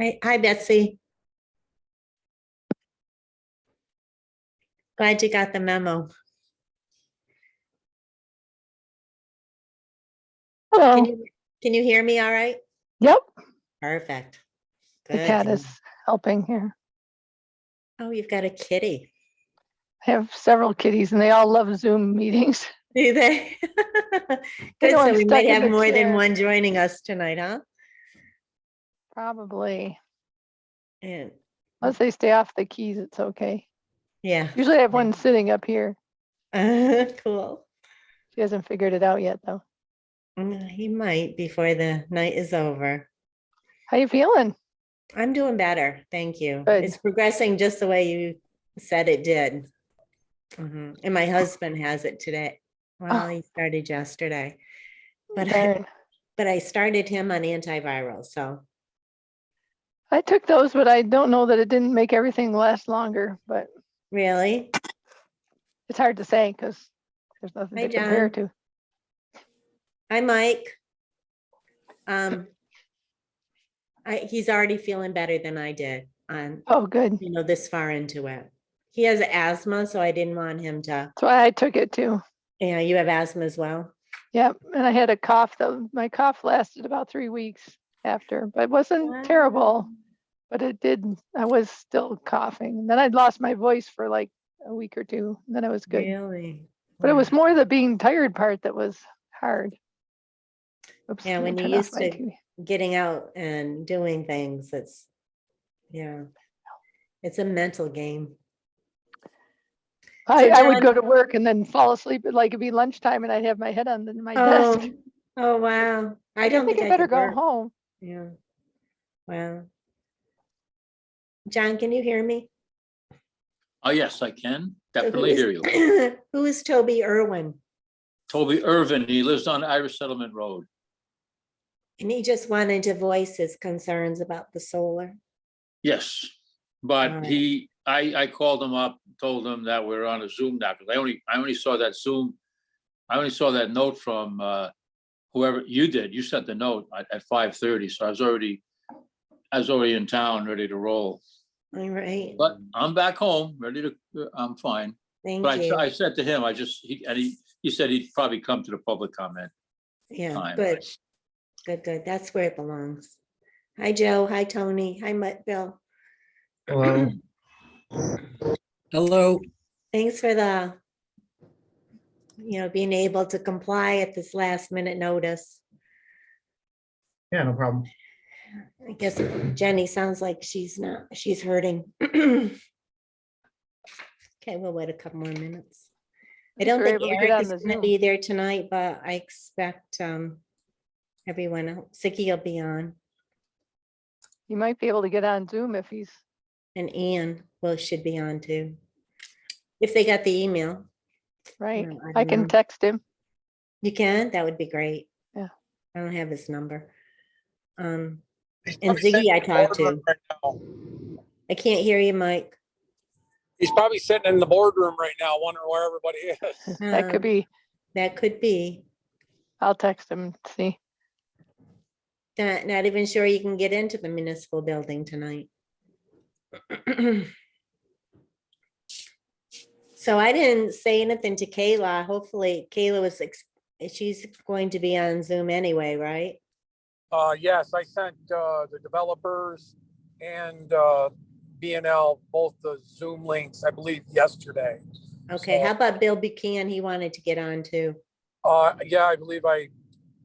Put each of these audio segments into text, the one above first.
Hi, Betsy. Glad you got the memo. Hello. Can you hear me all right? Yep. Perfect. The Good. cat is helping here. Oh, you've got a kitty. I have several kitties and they all love Zoom meetings. Do they? Good. know So I'm we stuck might in have the more than chair. one joining us tonight, huh? Probably. And Unless they stay off the keys, it's okay. yeah. Usually I have one sitting up here. Cool. She hasn't figured it out yet though. He might before the night is over. How you feeling? I'm doing better. Thank you. Good. It's progressing just the way you said it did. And my husband has it today. Well, he started yesterday, but I started him on antiviral. So I took those, but I don't know that it didn't make everything last longer, but really, it's hard to say because there's nothing Hi, to compare John. to. Hi, Mike. He's already feeling better than I did on, Oh, good. this far into it. He has asthma, so I didn't want him to. That's why I took it too. Yeah, you have asthma as well? Yep. And I had a cough though. My cough lasted about 3 weeks after, but it wasn't terrible, but it did. I was still coughing. And then I'd lost my voice for like a week or two. And then I was good. Really? But it was more the being tired part that was hard. Oops, Yeah, when you're used to getting out and doing things, it's a mental game. I would go to work and then fall asleep at like it'd be lunchtime and I'd have my head on my desk. Oh, wow. I don't think I better go home. Yeah. Wow. John, can you hear me? Oh, yes, I can definitely hear you. Who is Toby Irwin? Toby Irvin, he lives on Irish Settlement Road. And he just wanted to voice his concerns about the solar. Yes, but right. I called him up, told him that we're on a Zoom now, because I only saw that Zoom. I only saw that note from whoever you did. You sent the note at 5:30, so I was already in town, ready to roll. All right. But I'm back home, ready to. I'm fine. Thank you. I said to him, he said he'd probably come to the public comment. Yeah, time. good. Good. That's where it belongs. Hi, Joe. Hi, Tony. Hi, Bill. Hello. Hello. Thanks for the, being able to comply at this last minute notice. Yeah, no problem. I guess Jenny sounds like she's hurting. Okay, we'll wait a couple more minutes. I don't think Eric is going to be there tonight, but I expect everyone else. Sicky will be on. You might be able to get on Zoom if he's. And Ian should be on too. If they got the email. Right. I can text him. You can? That would be great. Yeah. I don't have his number. And Ziggy I talked to. Right now. I can't hear you, Mike. He's probably sitting in the boardroom right now, wondering where everybody is. That could be. That could be. I'll text him and see. Not even sure you can get into the municipal building tonight. So I didn't say anything to Kayla. Hopefully Kayla she's going to be on Zoom anyway, right? Yes, I sent the developers and B&L both the Zoom links, I believe, yesterday. Okay, so, how about Bill Buchanan? He wanted to get on too. Yeah, I believe I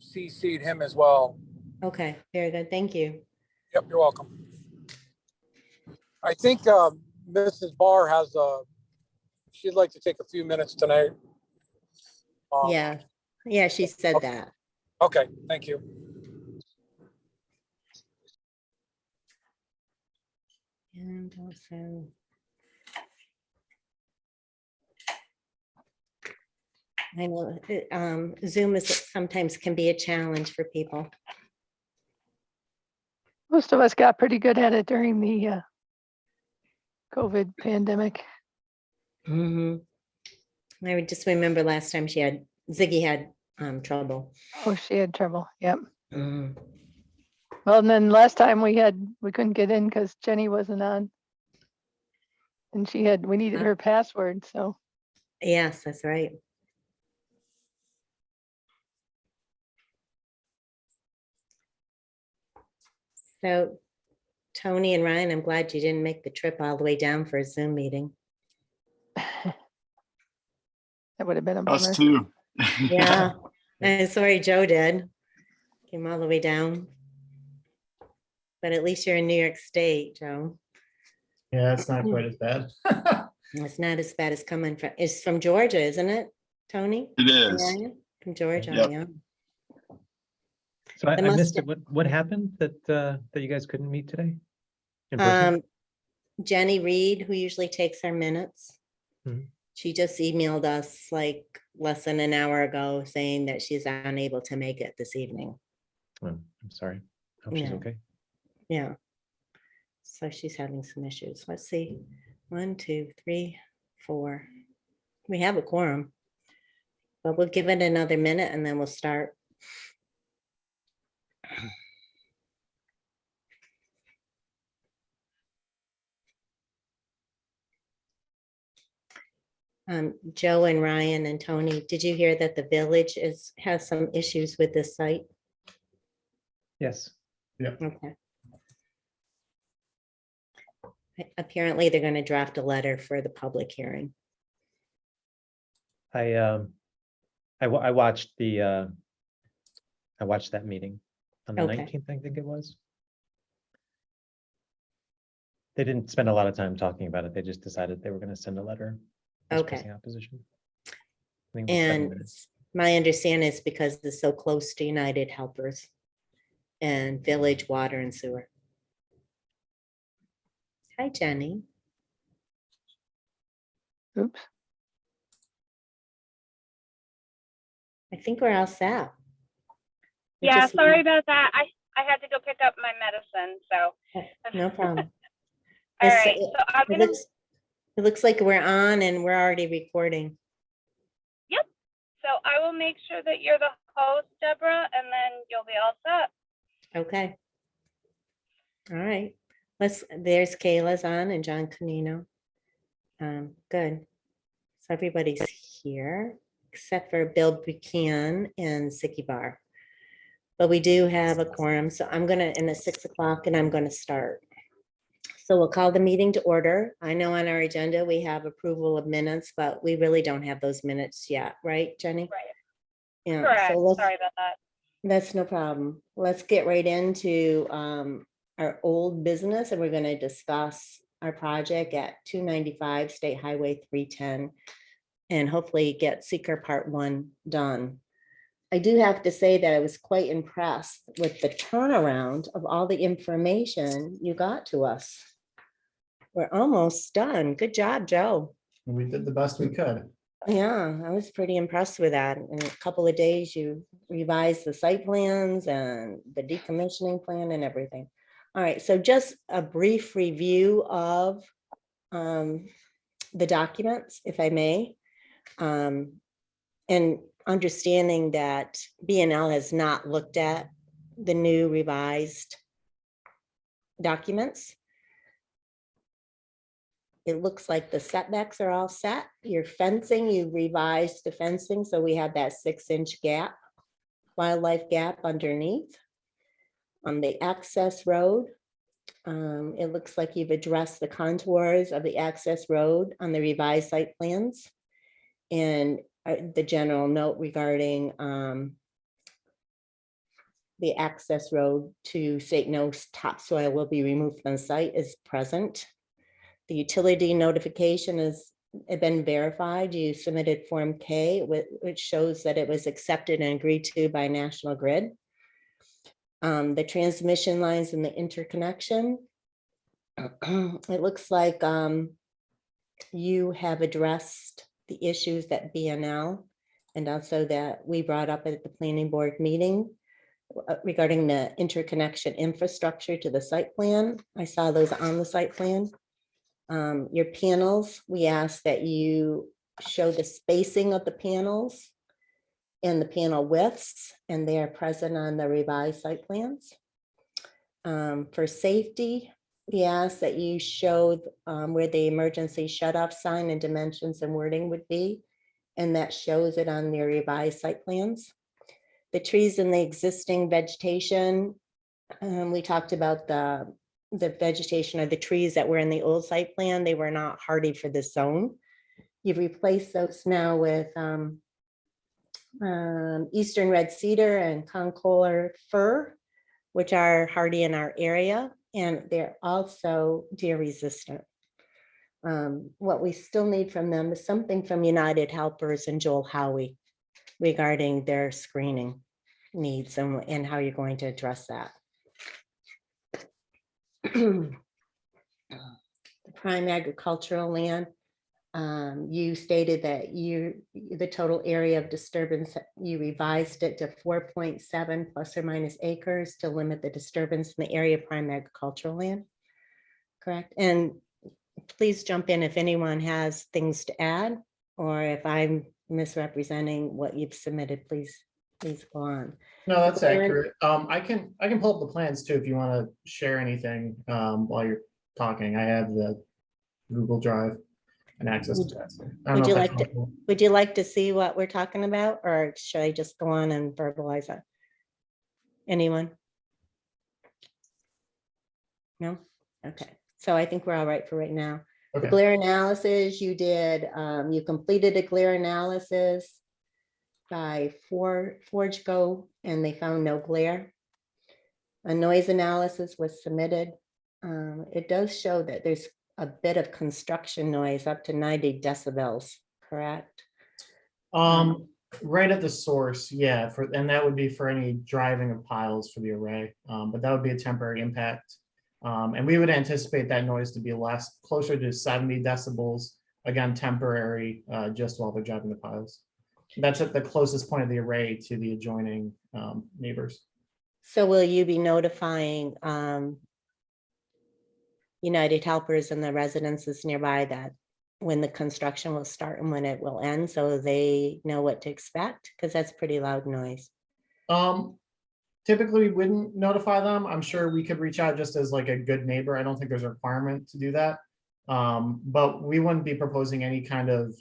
CC'd him as well. Okay, very good. Thank you. Yep, you're welcome. I think Mrs. Barr has she'd like to take a few minutes tonight. Yeah, she said that. Okay, thank you. And also, I know Zoom sometimes can be a challenge for people. Most of us got pretty good at it during the COVID pandemic. I would just remember last time Ziggy had trouble. Oh, she had trouble. Yep. Well, and then last time we couldn't get in because Jenny wasn't on. And we needed her password, so. Yes, that's right. So Tony and Ryan, I'm glad you didn't make the trip all the way down for a Zoom meeting. That would have been a bummer. Us too. Yeah, and sorry Joe did. Came all the way down. But at least you're in New York State, Joe. Yeah, it's not quite as bad. It's not as bad as coming from, it's from Georgia, isn't it, Tony? It is. Ryan? From Georgia, Yep. yeah. So I The missed must- it. What happened that you guys couldn't meet today? In person? Jenny Reed, who usually takes our minutes. Mhm. She just emailed us like less than an hour ago saying that she's unable to make it this evening. Oh, I'm sorry. Hope she's Yeah. okay. Yeah. So she's having some issues. Let's see. 1, 2, 3, 4. We have a quorum. But we'll give it another minute and then we'll start. Joe and Ryan and Tony, did you hear that the village has some issues with this site? Yes. Okay. Apparently, they're going to draft a letter for the public hearing. I watched the I watched that meeting on the Okay. 19th, I think it was. They didn't spend a lot of time talking about it. They just decided they were going to send a letter expressing opposition. I think it was 7 And minutes. my understanding is because it's so close to United Helpers and Village Water and Sewer. Hi, Jenny. Oops. I think we're all set. We Yeah, just- sorry about that. I had to go pick up my medicine, so. No problem. All It's- right, so I'm It gonna, looks like we're on and we're already recording. so I will make sure that you're the host, Deborah, and then you'll be all set. Okay. All right. There's Kayla's on and John Canino. Good. So everybody's here except for Bill Buchanan and SEQR. But we do have a quorum, so I'm gonna, and it's 6 o'clock and I'm gonna start. So we'll call the meeting to order. I know on our agenda, we have approval of minutes, but we really don't have those minutes yet, right, Jenny? Right. Yeah, Correct. so let's, Sorry about that. that's no problem. Let's get right into our old business and we're gonna discuss our project at 295 State Highway 310 and hopefully get SEQR Part I done. I do have to say that I was quite impressed with the turnaround of all the information you got to us. We're almost done. Good job, Joe. We did the best we could. Yeah, I was pretty impressed with that. In a couple of days, you revised the site plans and the decommissioning plan and everything. All right, so just a brief review of the documents, if I may. And understanding that B&L has not looked at the new revised documents. It looks like the setbacks are all set. Your fencing, you revised the fencing, so we have that 6-inch gap, wildlife gap underneath. On the access road, it looks like you've addressed the contours of the access road on the revised site plans. And the general note regarding the access road to say no topsoil will be removed from the site is present. The utility notification has been verified. You submitted Form K, which shows that it was accepted and agreed to by National Grid. The transmission lines and the interconnection. It looks like you have addressed the issues that B&L and also that we brought up at the planning board meeting regarding the interconnection infrastructure to the site plan. I saw those on the site plan. Your panels, we asked that you show the spacing of the panels and the panel widths, and they are present on the revised site plans. For safety, we ask that you show where the emergency shut-off sign and dimensions and wording would be, and that shows it on the revised site plans. The trees and the existing vegetation, we talked about the vegetation or the trees that were in the old site plan. They were not hardy for this zone. You've replaced those now with eastern red cedar and concolor fir, which are hardy in our area, and they're also deer resistant. What we still need from them is something from United Helpers and Joel Howie regarding their screening needs and how you're going to address that. The prime agricultural land, you stated that the total area of disturbance, you revised it to 4.7 plus or minus acres to limit the disturbance in the area of prime agricultural land. Correct. And please jump in if anyone has things to add, or if I'm misrepresenting what you've submitted, please go on. No, that's accurate. I can pull up the plans too if you want to share anything while you're talking. I have the Google Drive and access to that. I don't know if that's helpful. Would you like to see what we're talking about, or should I just go on and verbalize it? Anyone? No? Okay. So I think we're all right for right now. The Okay. glare analysis you did, you completed a glare analysis by Forge Go, and they found no glare. A noise analysis was submitted. It does show that there's a bit of construction noise up to 90 decibels, correct? Right at the source, yeah, and that would be for any driving of piles for the array, but that would be a temporary impact. And we would anticipate that noise to be less, closer to 70 decibels, again, temporary, just while they're driving the piles. That's at the closest point of the array to the adjoining neighbors. So will you be notifying United Helpers and the residences nearby that when the construction will start and when it will end, so they know what to expect? Because that's pretty loud noise. Typically, we wouldn't notify them. I'm sure we could reach out just as like a good neighbor. I don't think there's a requirement to do that. But we wouldn't be proposing any kind of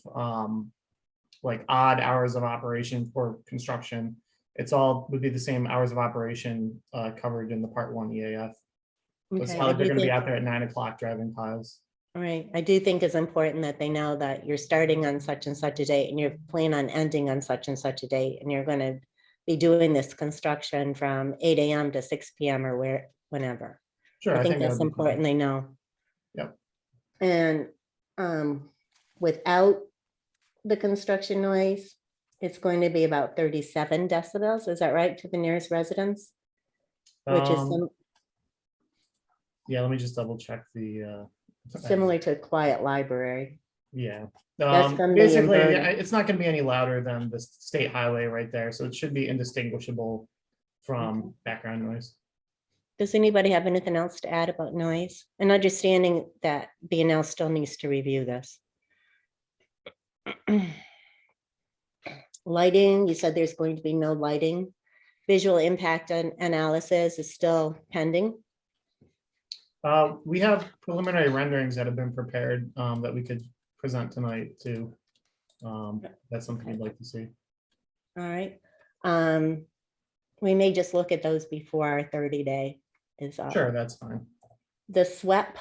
like odd hours of operation for construction. It's all would be the same hours of operation covered in the Part 1 EAF. It's Okay, not I like they're do going to be think- out there at 9 o'clock driving piles. All right, I do think it's important that they know that you're starting on such and such a date and you're planning on ending on such and such a date, and you're going to be doing this construction from 8 a.m. to 6 p.m. or whenever. Sure, I think that that's would be fine. important they know. Yep. And without the construction noise, it's going to be about 37 decibels. Is that right, to the nearest residence? Which is Yeah, let me just double check the. similar to a quiet library. Yeah. That's from the Basically, inverter. yeah, it's not going to be any louder than the state highway right there, so it should be indistinguishable from background noise. Does anybody have anything else to add about noise? And understanding that B&L still needs to review this. Lighting, you said there's going to be no lighting. Visual impact analysis is still pending. We have preliminary renderings that have been prepared that we could present tonight too. That's something you'd like to see. All right. We may just look at those before our 30-day is up. Sure, that's fine. The SWEP,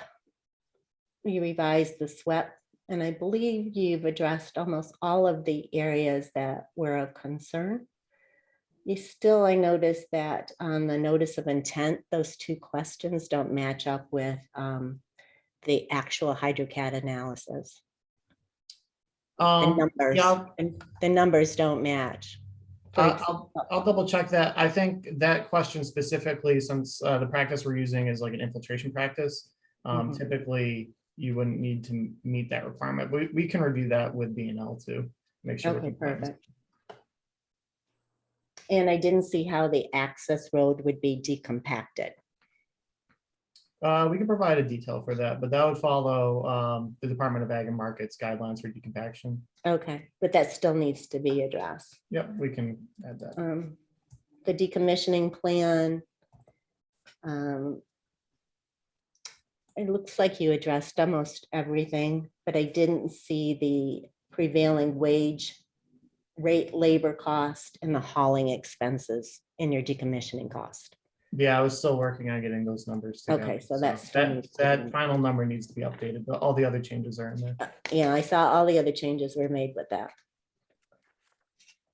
you revised the SWEP, and I believe you've addressed almost all of the areas that were of concern. You still, I noticed that on the notice of intent, those two questions don't match up with the actual HydroCAD analysis. The numbers, Yeah, and the numbers don't match. I'll double check that. I think that question specifically, since the practice we're using is like an infiltration practice, typically you wouldn't need to meet that requirement. We can review that with B&L too. Make sure. Okay, perfect. And I didn't see how the access road would be decompacted. We can provide a detail for that, but that would follow the Department of Ag and Markets guidelines for decompaction. Okay, but that still needs to be addressed. Yep, we can add that. The decommissioning plan, it looks like you addressed almost everything, but I didn't see the prevailing wage rate, labor cost, and the hauling expenses in your decommissioning cost. Yeah, I was still working on getting those numbers together. Okay, so that's that final number needs to be updated, but all the other changes are in there. Yeah, I saw all the other changes were made with that.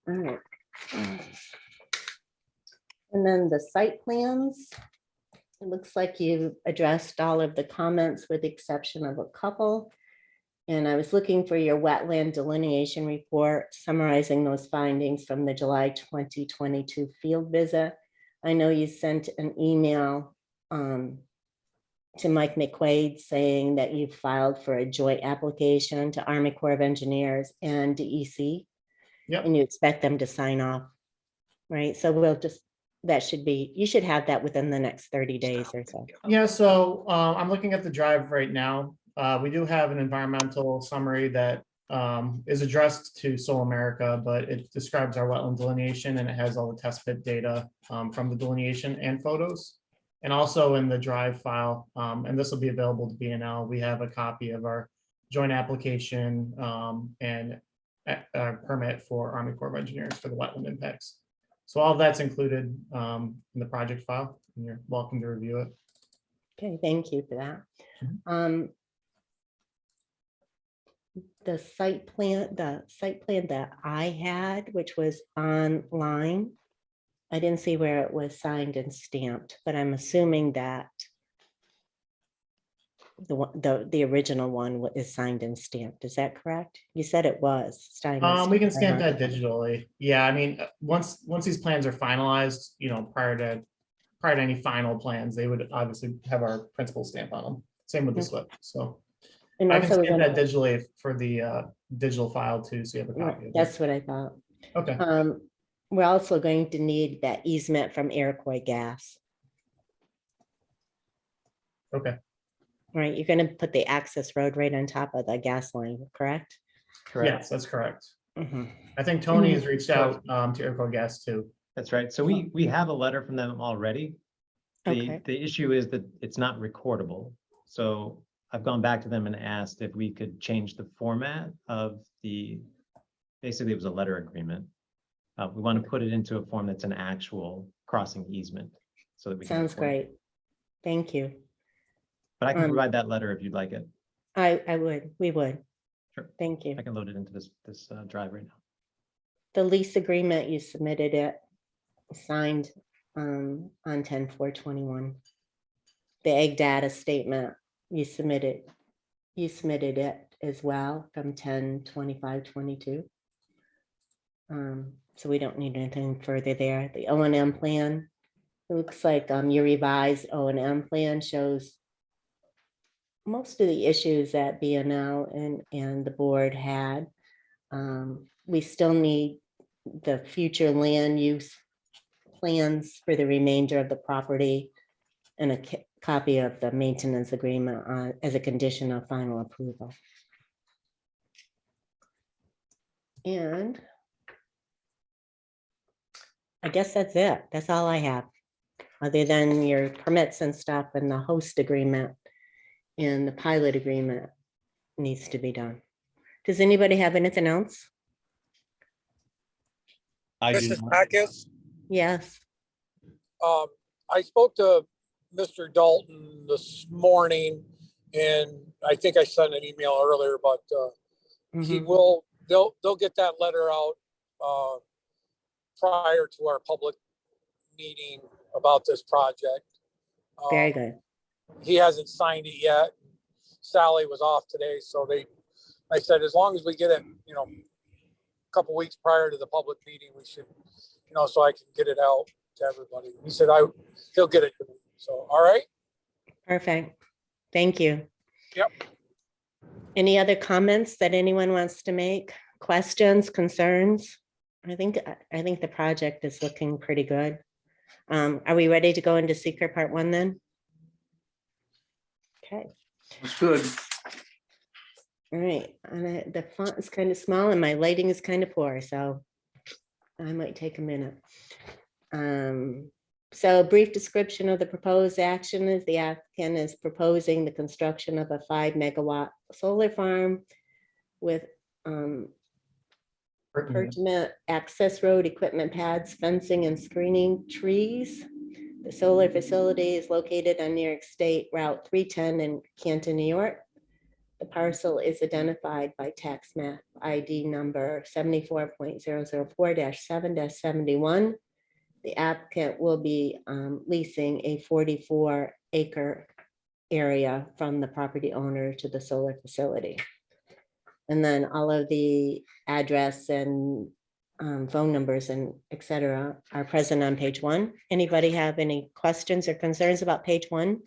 All right. And then the site plans. It looks like you addressed all of the comments with the exception of a couple. And I was looking for your wetland delineation report summarizing those findings from the July 2022 field visit. I know you sent an email to Mike McQuaid saying that you filed for a joint application to Army Corps of Engineers and DEC. Yep. And you expect them to sign off, right? So we'll just, that should be, you should have that within the next 30 days or so. Yeah, so I'm looking at the drive right now. We do have an environmental summary that is addressed to Soul America, but it describes our wetland delineation and it has all the test pit data from the delineation and photos. And also in the drive file, and this will be available to BNL, we have a copy of our joint application and a permit for Army Corps of Engineers for the wetland impacts. So all of that's included in the project file, and you're welcome to review it. Okay, thank you for that. The site plan that I had, which was online, I didn't see where it was signed and stamped, but I'm assuming that the original one is signed and stamped. Is that correct? You said it was signed. and We can stamped. stamp that digitally. Yeah, I mean, once these plans are finalized, you know, prior to any final plans, they would obviously have our principal stamp on them. Same with the slip. So And I can also we're stamp gonna, that digitally for the digital file too, so you have a copy of it. that's what I thought. Okay, We're also going to need that easement from Iroquois Gas, okay, right? You're gonna put the access road right on top of the gas line, correct? yes, that's correct. Mhm. I think Tony has reached out to Iroquois Gas too. That's right. So we have a letter from them already. Okay. The issue is that it's not recordable. So I've gone back to them and asked if we could change the format of basically it was a letter agreement. We want to put it into a form that's an actual crossing easement. So that we can. Sounds record it. great. Thank you. But I can Um, provide that letter if you'd like it. We would. Sure. Thank you. I can load it into this drive right now. The lease agreement, you submitted it, signed on 10/4/21. The egg data statement, you submitted it as well from 10/25/22. So we don't need anything further there. The O&M plan, it looks like your revised O&M plan shows most of the issues that BNL and the board had. We still need the future land use plans for the remainder of the property and a copy of the maintenance agreement as a condition of final approval. And I guess that's it. That's all I have. Other than your permits and stuff and the host agreement and the pilot agreement needs to be done. Does anybody have anything else? Mrs. Backus, Yes. I spoke to Mr. Dalton this morning, and I think I sent an email earlier, but they'll get that letter out prior to our public meeting about this project. Very good. He hasn't signed it yet. Sally was off today, so I said, as long as we get it, you know, a couple weeks prior to the public meeting, we should, you know, so I can get it out to everybody. He said he'll get it to me. So, all right. Perfect. Thank you. Yep. Any other comments that anyone wants to make? Questions, concerns? I think the project is looking pretty good. Are we ready to go into SEQR Part I then? Okay. That's good. All right. And the font is kind of small and my lighting is kind of poor, so I might take a minute. So a brief description of the proposed action is the applicant is proposing the construction of a 5 megawatt solar farm with pertinent access road, equipment pads, fencing and screening trees. The solar facility is located on New York State Route 310 in Canton, New York. The parcel is identified by tax map ID number 74.004-7-71. The applicant will be leasing a 44-acre area from the property owner to the solar facility. And then all of the address and phone numbers and et cetera are present on page 1. Anybody have any questions or concerns about page 1?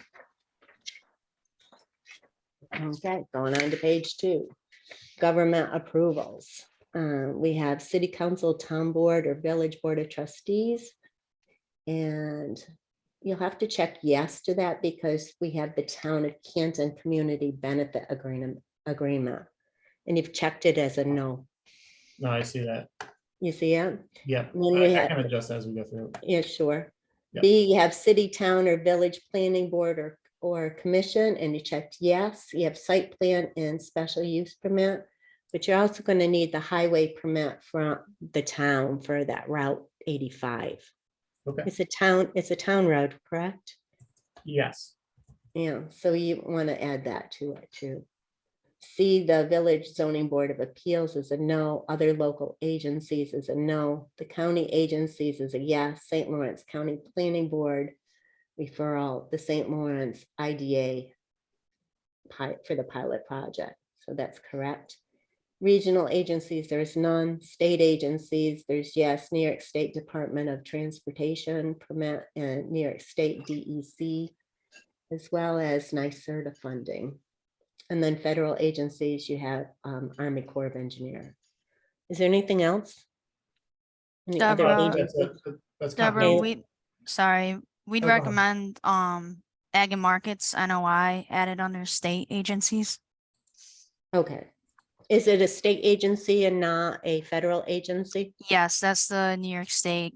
Okay, going on to page 2. Government approvals. We have city council, town board, or village board of trustees. And you'll have to check yes to that because we have the town of Canton community benefit agreement. And you've checked it as a no. No, I see that. You see it? Yeah, And then we I have- can adjust as we go through. Yeah, sure. Yep. B, you have city, town, or village planning board or commission, and you checked yes. You have site plan and special use permit, but you're also going to need the highway permit from the town for that Route 85. Okay, It's a town road, correct? yes, Yeah, so you want to add that to it too. C, the village zoning board of appeals is a no. Other local agencies is a no. The county agencies is a yes. St. Lawrence County Planning Board referral, the St. Lawrence IDA for the pilot project. So that's correct. Regional agencies, there's none. State agencies, there's yes. New York State Department of Transportation permit and New York State DEC, as well as NYSERDA funding. And then federal agencies, you have Army Corps of Engineer. Is there anything else? Any other Deborah. agency? that's Deborah, comprehensive. we'd go ahead. recommend Ag and Markets NOI added under state agencies. Okay. Is it a state agency and not a federal agency? Yes, that's the New York State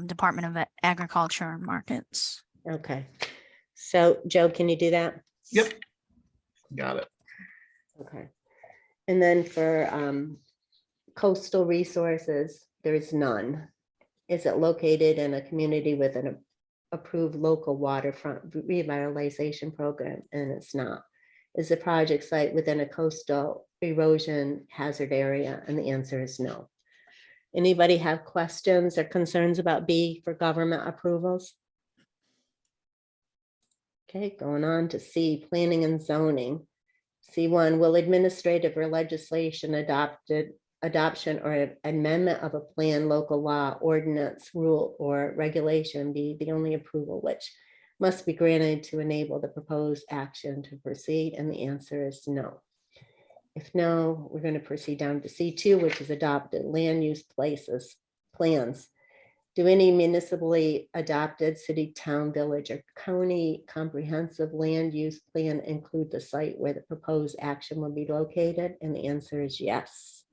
Department of Agriculture and Markets. Okay. So Joe, can you do that? Yep, got it. Okay. And then for coastal resources, there is none. Is it located in a community with an approved local waterfront revitalization program? And it's not. Is the project site within a coastal erosion hazard area? And the answer is no. Anybody have questions or concerns about B for government approvals? Okay, going on to C, planning and zoning. C1, will administrative or legislation adoption or amendment of a plan, local law, ordinance, rule, or regulation be the only approval which must be granted to enable the proposed action to proceed? And the answer is no. If no, we're going to proceed down to C2, which is adopted land use places, plans. Do any municipally adopted city, town, village, or county comprehensive land use plan include the site where the proposed action will be located? And the answer is yes.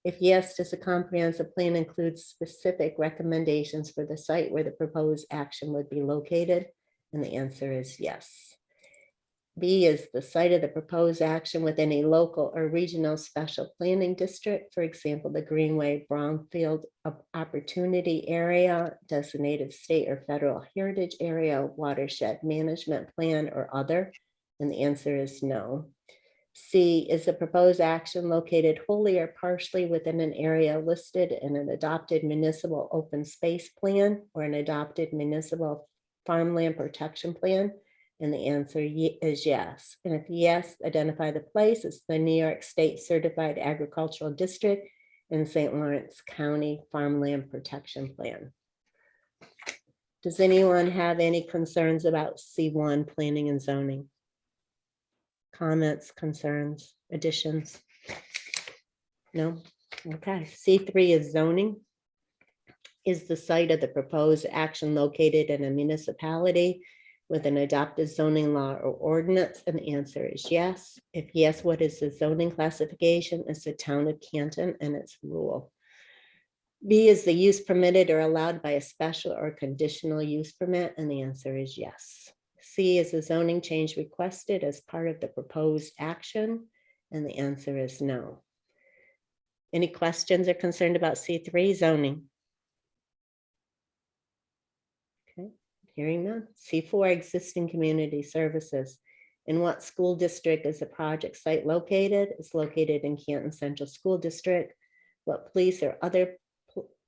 If yes, does the comprehensive plan include specific recommendations for the site where the proposed action would be located? And the answer is yes. B is the site of the proposed action within a local or regional special planning district, for example, the Greenway Brownfield Opportunity Area, designated state or federal heritage area, watershed management plan, or other? And the answer is no. C, is the proposed action located wholly or partially within an area listed in an adopted municipal open space plan or an adopted municipal farmland protection plan? And the answer is yes. And if yes, identify the place. It's the New York State Certified Agricultural District in St. Lawrence County Farmland Protection Plan. Does anyone have any concerns about C1 planning and zoning? Comments, concerns, additions? No? Okay. C3 is zoning. Is the site of the proposed action located in a municipality with an adopted zoning law or ordinance? And the answer is yes. If yes, what is the zoning classification? It's the town of Canton and its rule. B is the use permitted or allowed by a special or conditional use permit, and the answer is yes. C is the zoning change requested as part of the proposed action, and the answer is no. Any questions or concerned about C3 zoning? Okay, hearing none. C4 existing community services. In what school district is the project site located? It's located in Canton Central School District. What police or other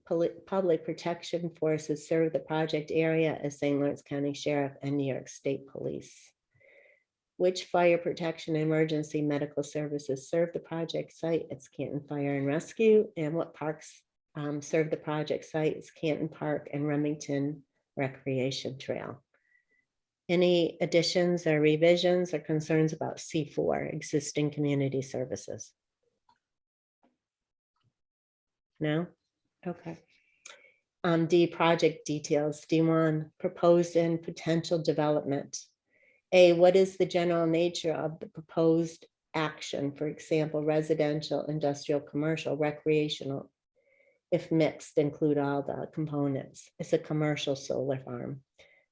public protection forces serve the project area as St. Lawrence County Sheriff and New York State Police? Which fire protection and emergency medical services serve the project site? It's Canton Fire and Rescue. And what parks serve the project site? It's Canton Park and Remington Recreation Trail. Any additions or revisions or concerns about C4 existing community services? No? Okay. D, project details. D1, proposed and potential development. A, what is the general nature of the proposed action? For example, residential, industrial, commercial, recreational. If mixed, include all the components. It's a commercial solar farm.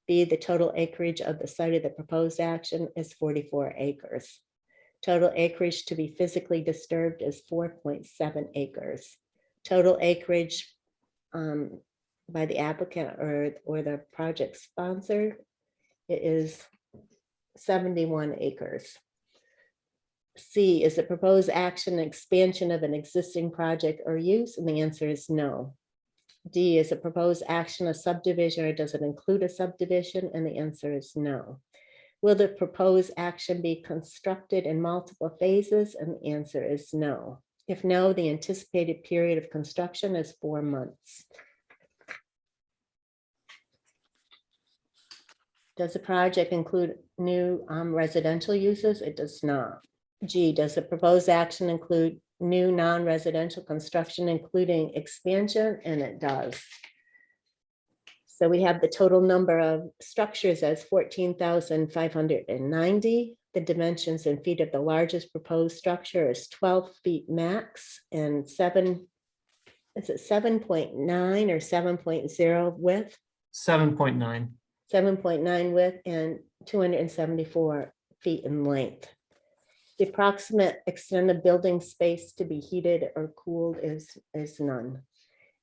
B, the total acreage of the site of the proposed action is 44 acres. Total acreage to be physically disturbed is 4.7 acres. Total acreage by the applicant or the project sponsor, it is 71 acres. C, is the proposed action an expansion of an existing project or use? And the answer is no. D, is the proposed action a subdivision or does it include a subdivision? And the answer is no. Will the proposed action be constructed in multiple phases? And the answer is no. If no, the anticipated period of construction is 4 months. Does the project include new residential uses? It does not. G, does the proposed action include new non-residential construction, including expansion? And it does. So we have the total number of structures as 14,590. The dimensions in feet of the largest proposed structure is 12 feet max and 7.9 or 7.0 width? 7.9. 7.9 width and 274 feet in length. The approximate extent of building space to be heated or cooled is none.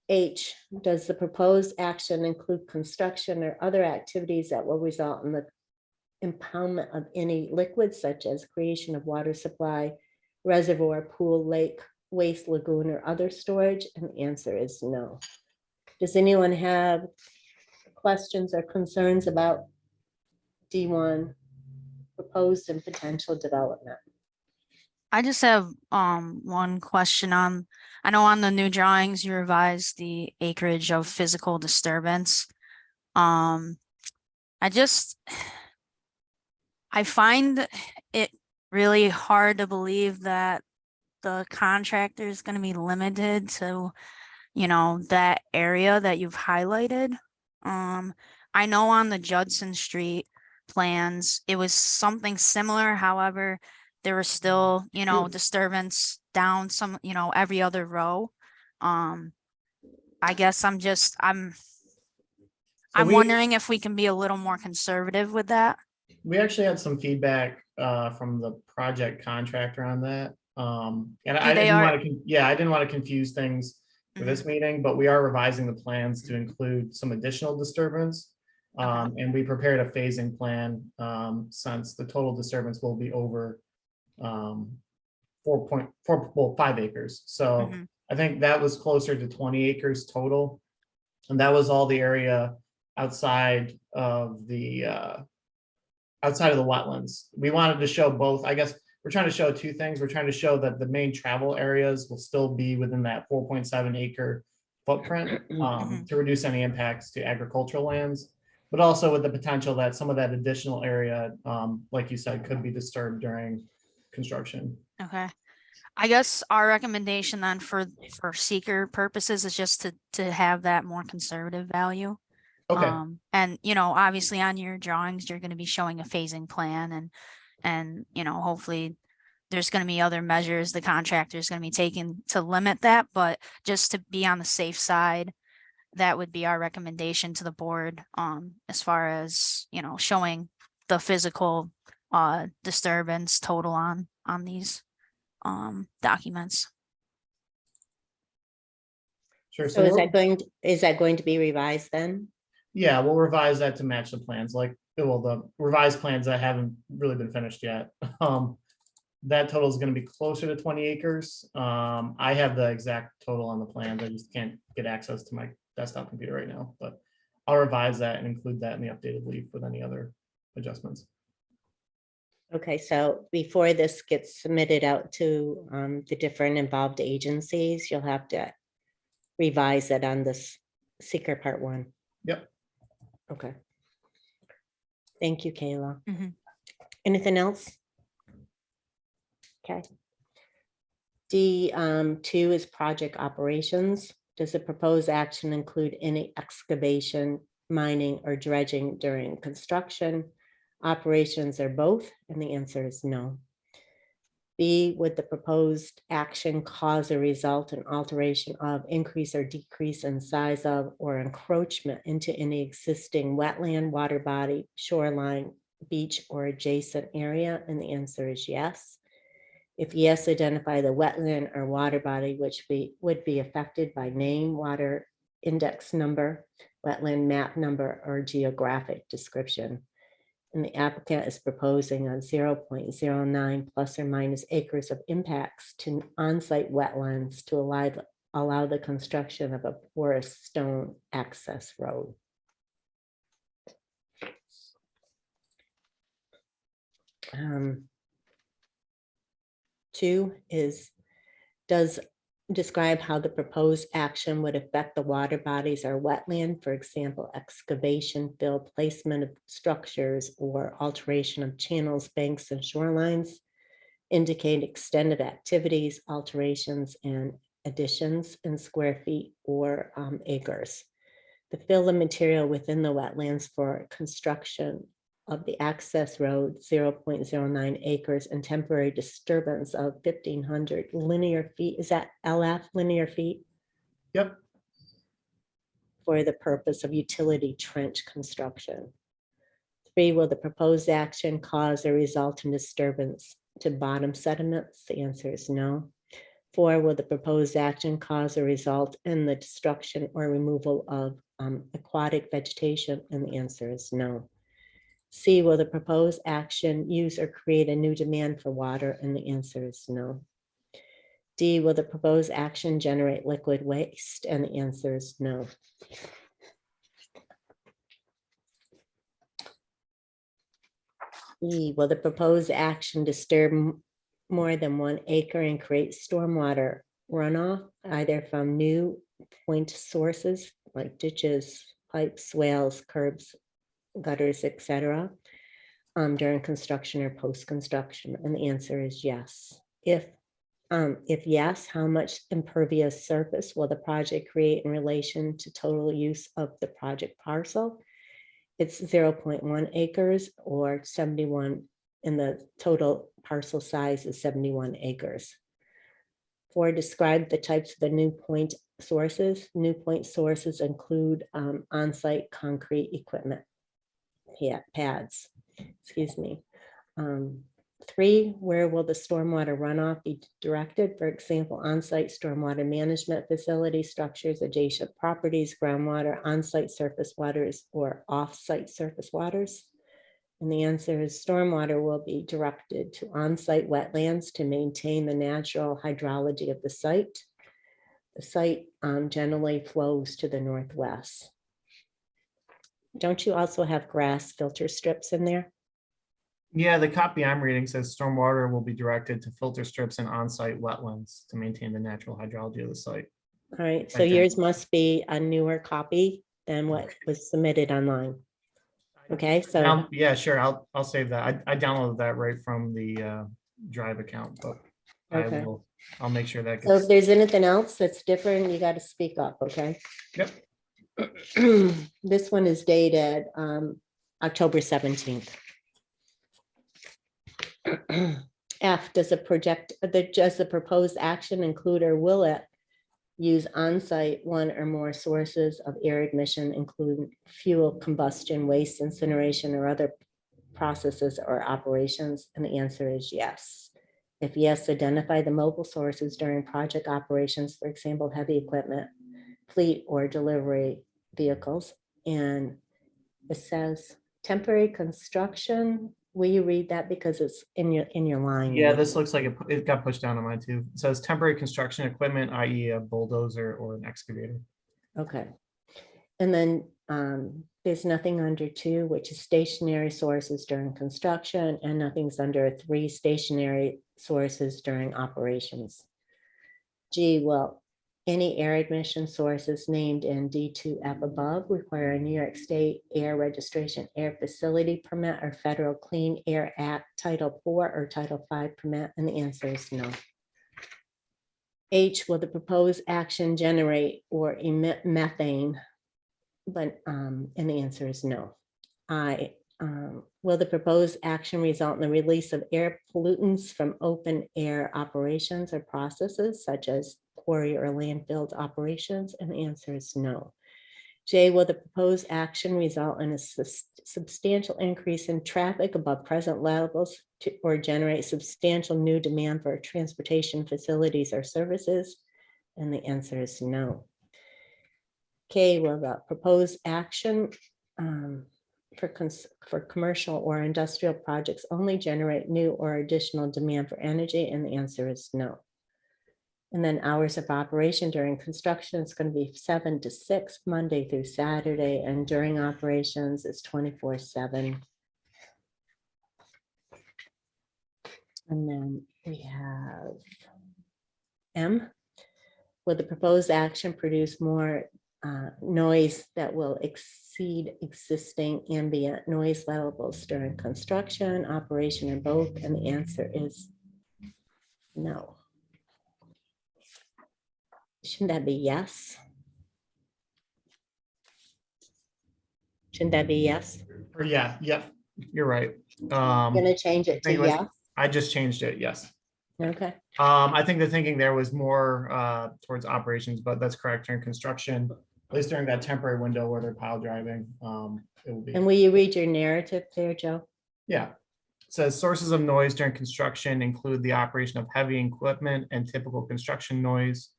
H, does the proposed action include construction or other activities that will result in the impoundment of any liquids such as creation of water supply, reservoir, pool, lake, waste lagoon, or other storage? And the answer is no. Does anyone have questions or concerns about D1, proposed and potential development? I just have one question on, I know on the new drawings, you revised the acreage of physical disturbance. I find it really hard to believe that the contractor is going to be limited to, that area that you've highlighted. I know on the Judson Street plans, it was something similar. However, there was still, disturbance down some, every other row. I guess I'm wondering if we can be a little more conservative with that. We actually had some feedback from the project contractor on that. And I didn't want to confuse things for this meeting, but we are revising the plans to include some additional disturbance. And we prepared a phasing plan since the total disturbance will be over 5 acres. So I think that was closer to 20 acres total. And that was all the area outside of the wetlands. We wanted to show both. I guess we're trying to show two things. We're trying to show that the main travel areas will still be within that 4.7 acre footprint to reduce any impacts to agricultural lands, but also with the potential that some of that additional area, like you said, could be disturbed during construction. Okay. I guess our recommendation then for SEQR purposes is just to have that more conservative value. Okay. And obviously on your drawings, you're going to be showing a phasing plan and hopefully there's going to be other measures the contractor is going to be taking to limit that, but just to be on the safe side, that would be our recommendation to the board, as far as, you know, showing the physical disturbance total on these documents. Sure. So is that going to be revised then? Yeah, we'll revise that to match the plans, like, well, the revised plans that haven't really been finished yet. That total is gonna be closer to 20 acres. I have the exact total on the plans. I just can't get access to my desktop computer right now, but I'll revise that and include that in the updated leaf with any other adjustments. Okay, so before this gets submitted out to the different involved agencies, you'll have to revise it on this SEQR Part I. Yep. Okay. Thank you, Kayla. Mhm. Anything else? Okay. D2 is project operations. Does the proposed action include any excavation, mining, or dredging during construction, operations, or both? And the answer is no. B, would the proposed action cause or result in alteration of, increase or decrease in size of, or encroachment into any existing wetland, water body, shoreline, beach, or adjacent area? And the answer is yes. If yes, identify the wetland or water body which would be affected by name, water index number, wetland map number, or geographic description. And the applicant is proposing on 0.09 plus or minus acres of impacts to on-site wetlands to allow the construction of a porous stone access road. Two is, does describe how the proposed action would affect the water bodies or wetland, for example, excavation, fill, placement of structures, or alteration of channels, banks, and shorelines. Indicate extended activities, alterations, and additions in square feet or acres. The fill of material within the wetlands for construction of the access road, 0.09 acres, and temporary disturbance of 1,500 linear feet. Is that LF, linear feet? Yep. For the purpose of utility trench construction. 3, will the proposed action cause or result in disturbance to bottom sediments? The answer is no. 4, will the proposed action cause or result in the destruction or removal of aquatic vegetation? And the answer is no. C, will the proposed action use or create a new demand for water? And the answer is no. D, will the proposed action generate liquid waste? And the answer is no. E, will the proposed action disturb more than 1 acre and create stormwater runoff, either from new point sources like ditches, pipes, swales, curbs, gutters, etc., during construction or post-construction? And the answer is yes. If yes, how much impervious surface will the project create in relation to total use of the project parcel? It's 0.1 acres or 71, and the total parcel size is 71 acres. 4, describe the types of the new point sources. New point sources include on-site concrete equipment pads. Excuse me. 3, where will the stormwater runoff be directed? For example, on-site stormwater management facility structures, adjacent properties, groundwater, on-site surface waters, or off-site surface waters? And the answer is stormwater will be directed to on-site wetlands to maintain the natural hydrology of the site. The site generally flows to the northwest. Don't you also have grass filter strips in there? Yeah, the copy I'm reading says stormwater will be directed to filter strips and on-site wetlands to maintain the natural hydrology of the site. All right, so Right there. yours must be a newer copy than what was submitted online. Okay, so, Yeah, sure, I'll save that. I downloaded that right from the Drive account, but okay. I'll make sure that So if gets, there's anything else that's different, you got to speak up, okay? yep. This one is dated October 17th. F, does the proposed action include or will it use on-site one or more sources of air emission, including fuel combustion, waste incineration, or other processes or operations? And the answer is yes. If yes, identify the mobile sources during project operations, for example, heavy equipment, fleet or delivery vehicles. And it says temporary construction. Will you read that because it's in your line? Yeah, this looks like it got pushed down on mine too. It says temporary construction equipment, i.e. a bulldozer or an excavator. Okay. And then there's nothing under 2, which is stationary sources during construction, and nothing's under 3, stationary sources during operations. G, well, any air emission sources named in D2F above require a New York State air registration, air facility permit, or federal Clean Air Act Title 4 or Title 5 permit? And the answer is no. H, will the proposed action generate or emit methane? But, and the answer is no. I, will the proposed action result in the release of air pollutants from open air operations or processes such as quarry or landfill operations? And the answer is no. J, will the proposed action result in a substantial increase in traffic above present levels or generate substantial new demand for transportation facilities or services? And the answer is no. K, will the proposed action for commercial or industrial projects only generate new or additional demand for energy? And the answer is no. And then hours of operation during construction is going to be 7 to 6, Monday through Saturday, and during operations is 24/7. And then we have M. Will the proposed action produce more noise that will exceed existing ambient noise levels during construction, operation, or both? And the answer is no. Shouldn't that be yes? Shouldn't that be yes? Or yeah, you're right. Gonna change it to think it was- yes? I just changed it, yes. Okay, I think the thinking there was more towards operations, but that's correct. During construction, at least during that temporary window where they're pile driving, it will be. and will you read your narrative there, Joe? Yeah. It says sources of noise during construction include the operation of heavy equipment and typical construction noise.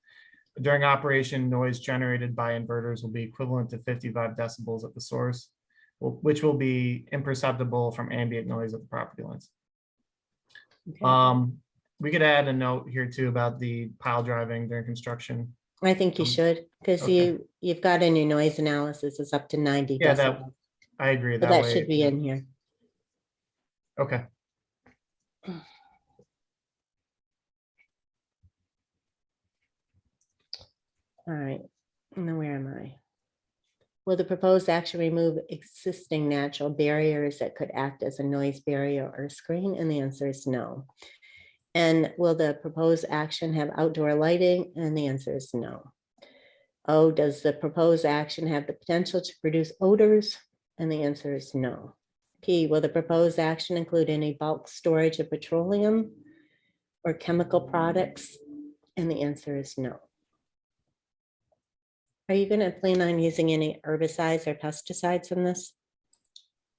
During operation, noise generated by inverters will be equivalent to 55 decibels at the source, which will be imperceptible from ambient noise at the property lines. Okay. We could add a note here too about the pile driving during construction. I think you should, because okay. you've got in your noise analysis is up to 90 Yeah, decibels. I agree. So that should be in here. Okay. All right, and then where am I? Will the proposed action remove existing natural barriers that could act as a noise barrier or screen? And the answer is no. And will the proposed action have outdoor lighting? And the answer is no. O, does the proposed action have the potential to produce odors? And the answer is no. P, will the proposed action include any bulk storage of petroleum or chemical products? And the answer is no. Are you going to plan on using any herbicides or pesticides in this?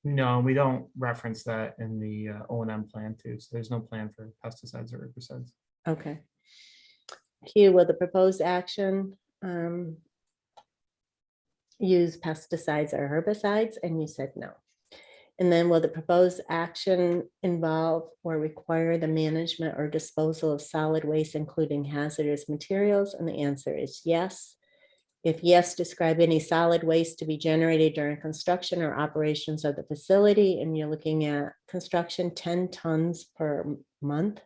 No, we don't reference that in the O&M plan too. So there's no plan for pesticides or herbicides. Okay. Q, will the proposed action use pesticides or herbicides? And you said no. And then will the proposed action involve or require the management or disposal of solid waste, including hazardous materials? And the answer is yes. If yes, describe any solid waste to be generated during construction or operations of the facility. And you're looking at construction 10 tons per month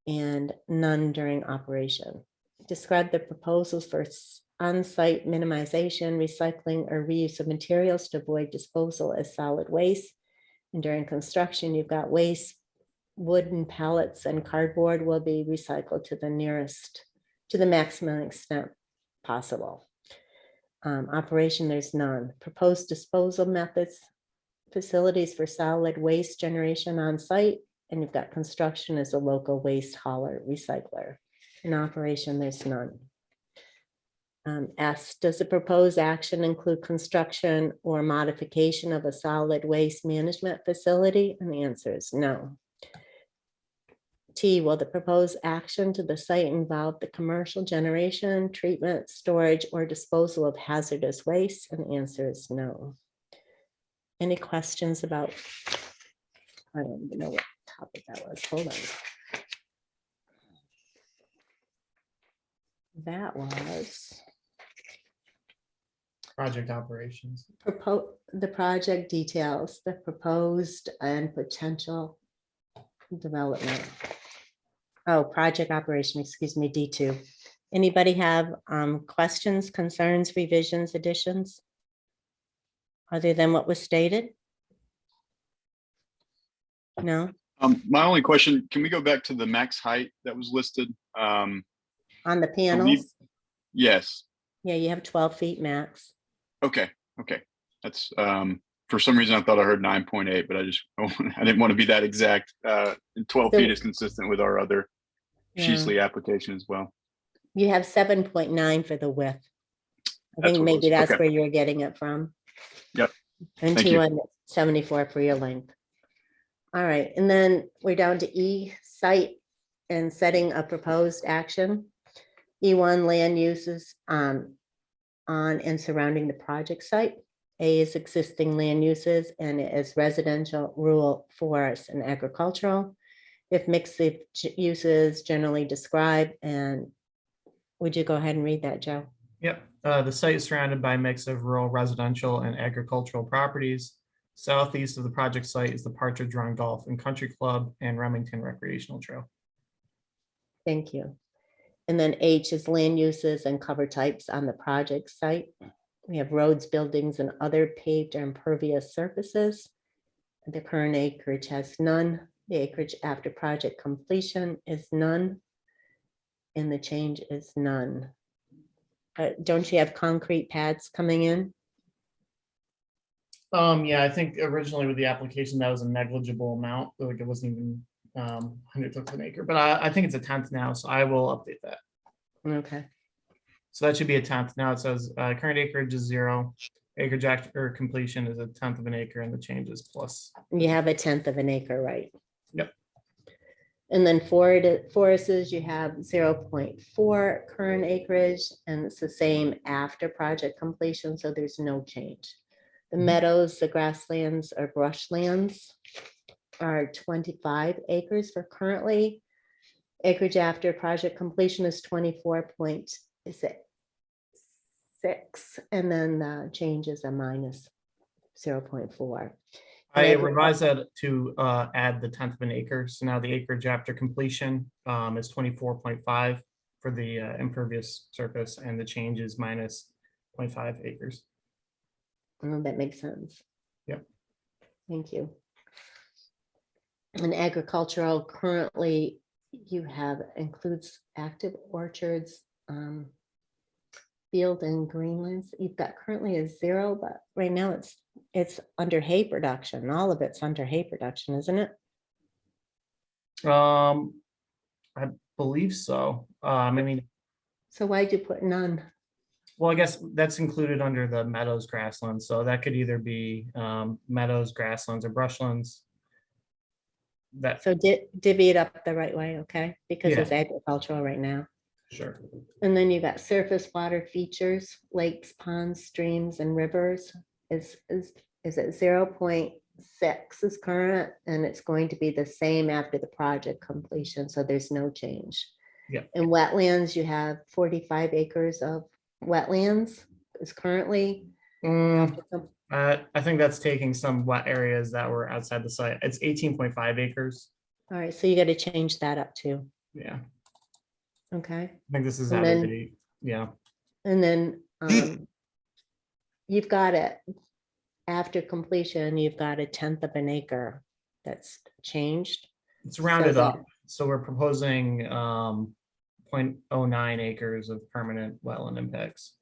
and none during operation. Describe the proposals for on-site minimization, recycling, or reuse of materials to avoid disposal as solid waste. And during construction, you've got waste, wooden pallets, and cardboard will be recycled to the maximum extent possible. Operation, there's none. Proposed disposal methods, facilities for solid waste generation on site. and you've got construction as a local waste hauler, recycler. In operation, there's none. S, does the proposed action include construction or modification of a solid waste management facility? And the answer is no. T, will the proposed action to the site involve the commercial generation, treatment, storage, or disposal of hazardous waste? And the answer is no. Any questions about, I don't even know what topic that was, hold on. That was Project operations. the project details, the proposed and potential development. Oh, project operation, excuse me, D2. Anybody have questions, concerns, revisions, additions? Other than what was stated? No, My only question, can we go back to the max height that was listed? on the So panels? Yes, Yeah, you have 12 feet max. okay, that's, for some reason I thought I heard 9.8, but I didn't want to be that exact. And 12 So- feet is consistent with our other Yeah. Sheasley application as well. You have 7.9 for the width. I That's think what it maybe was. that's Okay. where you're getting it from. Yep. And Thank you. 274 for your length. All right, and then we're down to E, site and setting a proposed action. E1, land uses on and surrounding the project site. A is existing land uses and it is residential, rural, forest, and agricultural. If mixed uses generally described, and would you go ahead and read that, Joe? Yep, the site is surrounded by a mix of rural, residential, and agricultural properties. Southeast of the project site is the Partridge Run Golf and Country Club and Remington Recreational Trail. Thank you. And then H is land uses and cover types on the project site. We have roads, buildings, and other paved or impervious surfaces. The current acreage has none. The acreage after project completion is none. And the change is none. Don't you have concrete pads coming in? Yeah, I think originally with the application, that was a negligible amount, like it wasn't even 100th of an acre, but I think it's a 10th now, so I will update that. Okay, So that should be a 10th. Now it says current acreage is 0. Acreage after completion is a 10th of an acre and the change is plus. you have a 10th of an acre, right? Yep. And then forests, you have 0.4 current acreage, and it's the same after project completion, so there's no change. The meadows, the grasslands or brushlands are 25 acres for currently. Acreage after project completion is 24.6. And then the change is a minus 0.4. I revised that to add the 10th of an acre. So now the acreage after completion is 24.5 for the impervious surface, and the change is minus 0.5 acres. That makes sense. Yep. Thank you. And agricultural, currently you have includes active orchards, field and greenlands. You've got currently a 0, but right now it's under hay production. All of it's under hay production, isn't it? I believe so. I mean, So why'd you put none? well, I guess that's included under the meadows, grasslands. So that could either be meadows, grasslands, or brushlands. That, So divvy it up the right way, okay? Because it's Yeah. agricultural right now. sure. And then you got surface water features, lakes, ponds, streams, and rivers is at 0.6 is current, and it's going to be the same after the project completion, so there's no change. Yep. In wetlands, you have 45 acres of wetlands is currently. I think that's taking some wet areas that were outside the site. It's 18.5 acres. All right, so you got to change that up too, Yeah, okay? I think this is And out of then- date. Yeah, And then you've got it, after completion, you've got a 10th of an acre that's changed. it's rounded So up. So we're proposing 0.09 acres of permanent wetland impacts.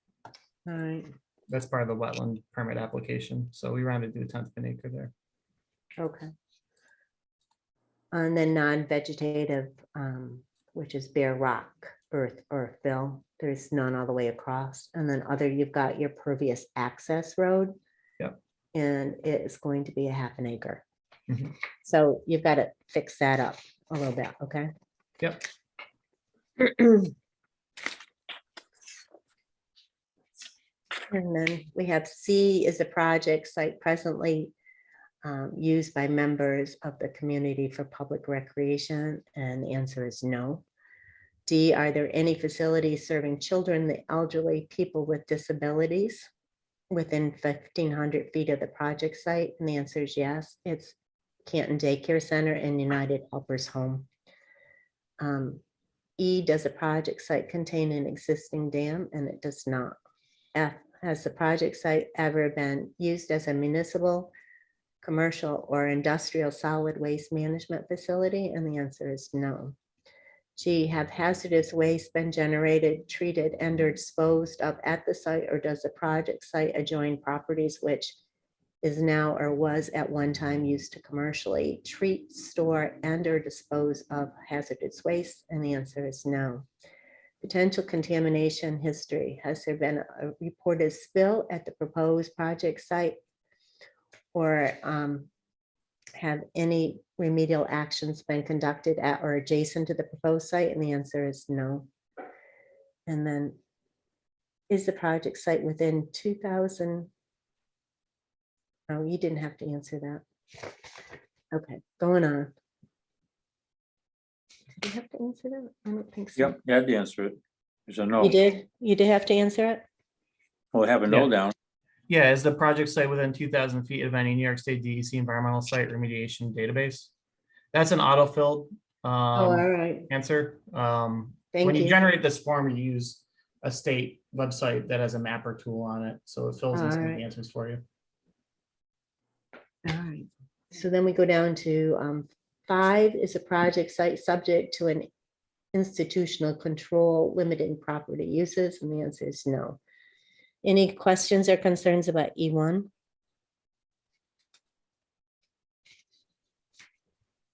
All right, That's part of the wetland permit application. So we rounded to a 10th of an acre there. okay. And then non-vegetative, which is bare rock, earth or fill. There's none all the way across. And then other, you've got your pervious access road. Yep. And it is going to be a 1/2 acre. Mhm. So you've got to fix that up a little bit, okay? Yep. And then we have C is a project site presently used by members of the community for public recreation, and the answer is no. D, are there any facilities serving children, the elderly, people with disabilities within 1,500 feet of the project site? And the answer is yes. It's Canton Daycare Center and United Helpers Home. E, does a project site contain an existing dam? And it does not. F, has the project site ever been used as a municipal, commercial, or industrial solid waste management facility? And the answer is no. G, have hazardous waste been generated, treated, and or disposed of at the site, or does the project site adjoin properties which is now or was at one time used to commercially treat, store, and or dispose of hazardous waste? And the answer is no. Potential contamination history. Has there been a reported spill at the proposed project site? Or have any remedial actions been conducted at or adjacent to the proposed site? And the answer is no. And then, is the project site within 2,000? Oh, you didn't have to answer that. Okay, going on. Did you have to answer that? I don't think so. Yep, you had to answer it. There's a no. You did? You did have to answer it? We'll have a no Yeah. down. Yeah, is the project site within 2,000 feet of any New York State DEC environmental site remediation database? That's an auto-filled Oh, all right. answer. When Thank you you. generate this form, you use a state website that has a mapper tool on it, so it fills in some of Alright. the answers for you. All right. So then we go down to 5 is a project site subject to an institutional control limiting property uses, and the answer is no. Any questions or concerns about E1?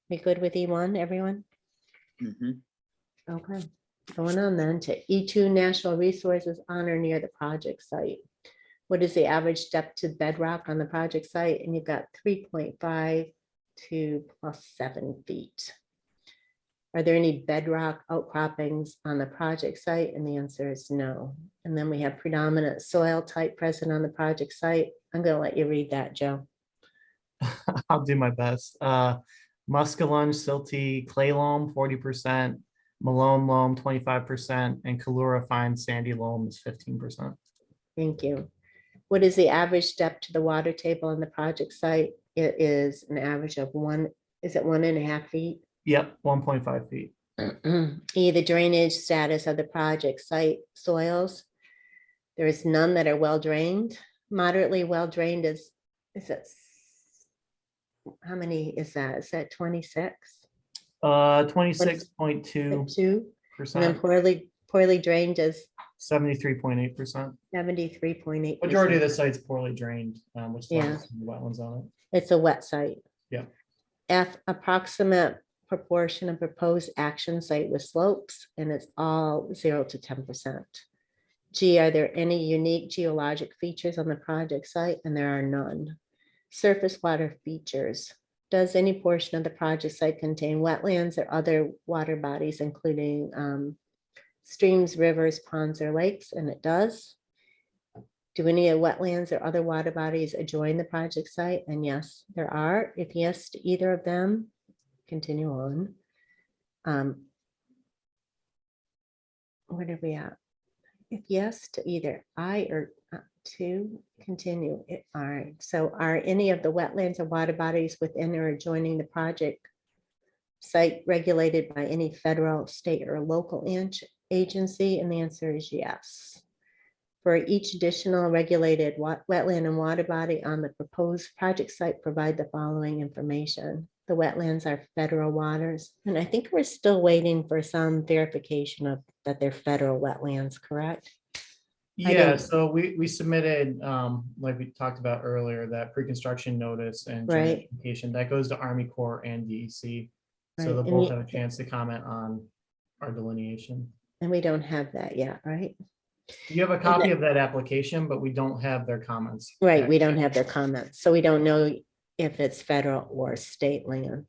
We good with E1, everyone? Mhm. Okay, going on then to E2, natural resources on or near the project site. What is the average depth to bedrock on the project site? And you've got 3.5 to +7 feet. Are there any bedrock outcroppings on the project site? And the answer is no. And then we have predominant soil type present on the project site. I'm going to let you read that, Joe. I'll do my best. Muskellunge, silty, clay loam, 40%, Malone loam, 25%, and Kalura fine sandy loam is 15%. Thank you. What is the average depth to the water table on the project site? It is an average of is it 1.5 feet? Yep, 1.5 feet. E, the drainage status of the project site soils. There is none that are well drained. Moderately well drained is it? How many is that? Is that 26? 26.2%, 2. And then poorly drained is 73.8%. 73.8%. Majority of the site's poorly drained, which Yeah. has some wetlands on it. It's a wet site. Yeah. F, approximate proportion of proposed action site with slopes, and it's all 0 to 10%. G, are there any unique geologic features on the project site? And there are none. Surface water features. Does any portion of the project site contain wetlands or other water bodies, including streams, rivers, ponds, or lakes? And it does. Do any of wetlands or other water bodies adjoin the project site? And yes, there are. If yes to either of them, continue on. Where are we at? If yes to either I or 2, continue. All right. So are any of the wetlands or water bodies within or adjoining the project site regulated by any federal, state, or local agency? And the answer is yes. For each additional regulated wetland and water body on the proposed project site, provide the following information. The wetlands are federal waters, and I think we're still waiting for some verification of that they're federal wetlands, correct? Yeah, didn't- so we submitted, like we talked about earlier, that pre-construction notice and joint Right. application that goes to Army Corps and DEC. So Right, they'll and both you- have a chance to comment on our delineation. And we don't have that yet, right? You have a copy of that application, but we don't have their comments. Right, we don't have their comments, so we don't know if it's federal or state land.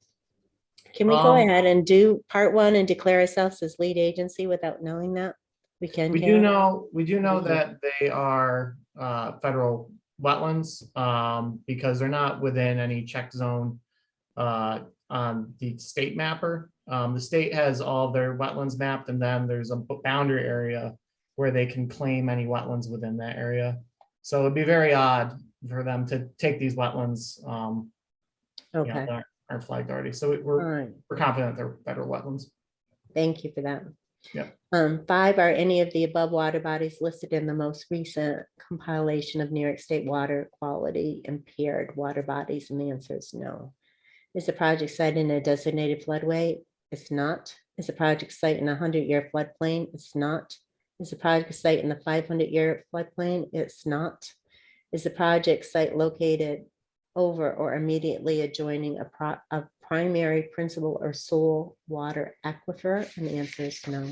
Can we go ahead and do part one and declare ourselves as lead agency without knowing that? We can. We Karen? do know Mhm. that they are federal wetlands because they're not within any check zone on the state mapper. The state has all their wetlands mapped, and then there's a boundary area where they can claim any wetlands within that area. So it'd be very odd for them to take these wetlands, Okay, that aren't flagged already. So all right, we're confident they're federal wetlands. thank you for that. Yeah. 5, are any of the above water bodies listed in the most recent compilation of New York State water quality impaired water bodies? And the answer is no. Is the project site in a designated floodway? It's not. Is the project site in a 100-year floodplain? It's not. Is the project site in the 500-year floodplain? It's not. Is the project site located over or immediately adjoining a primary, principal, or sole water aquifer? And the answer is no.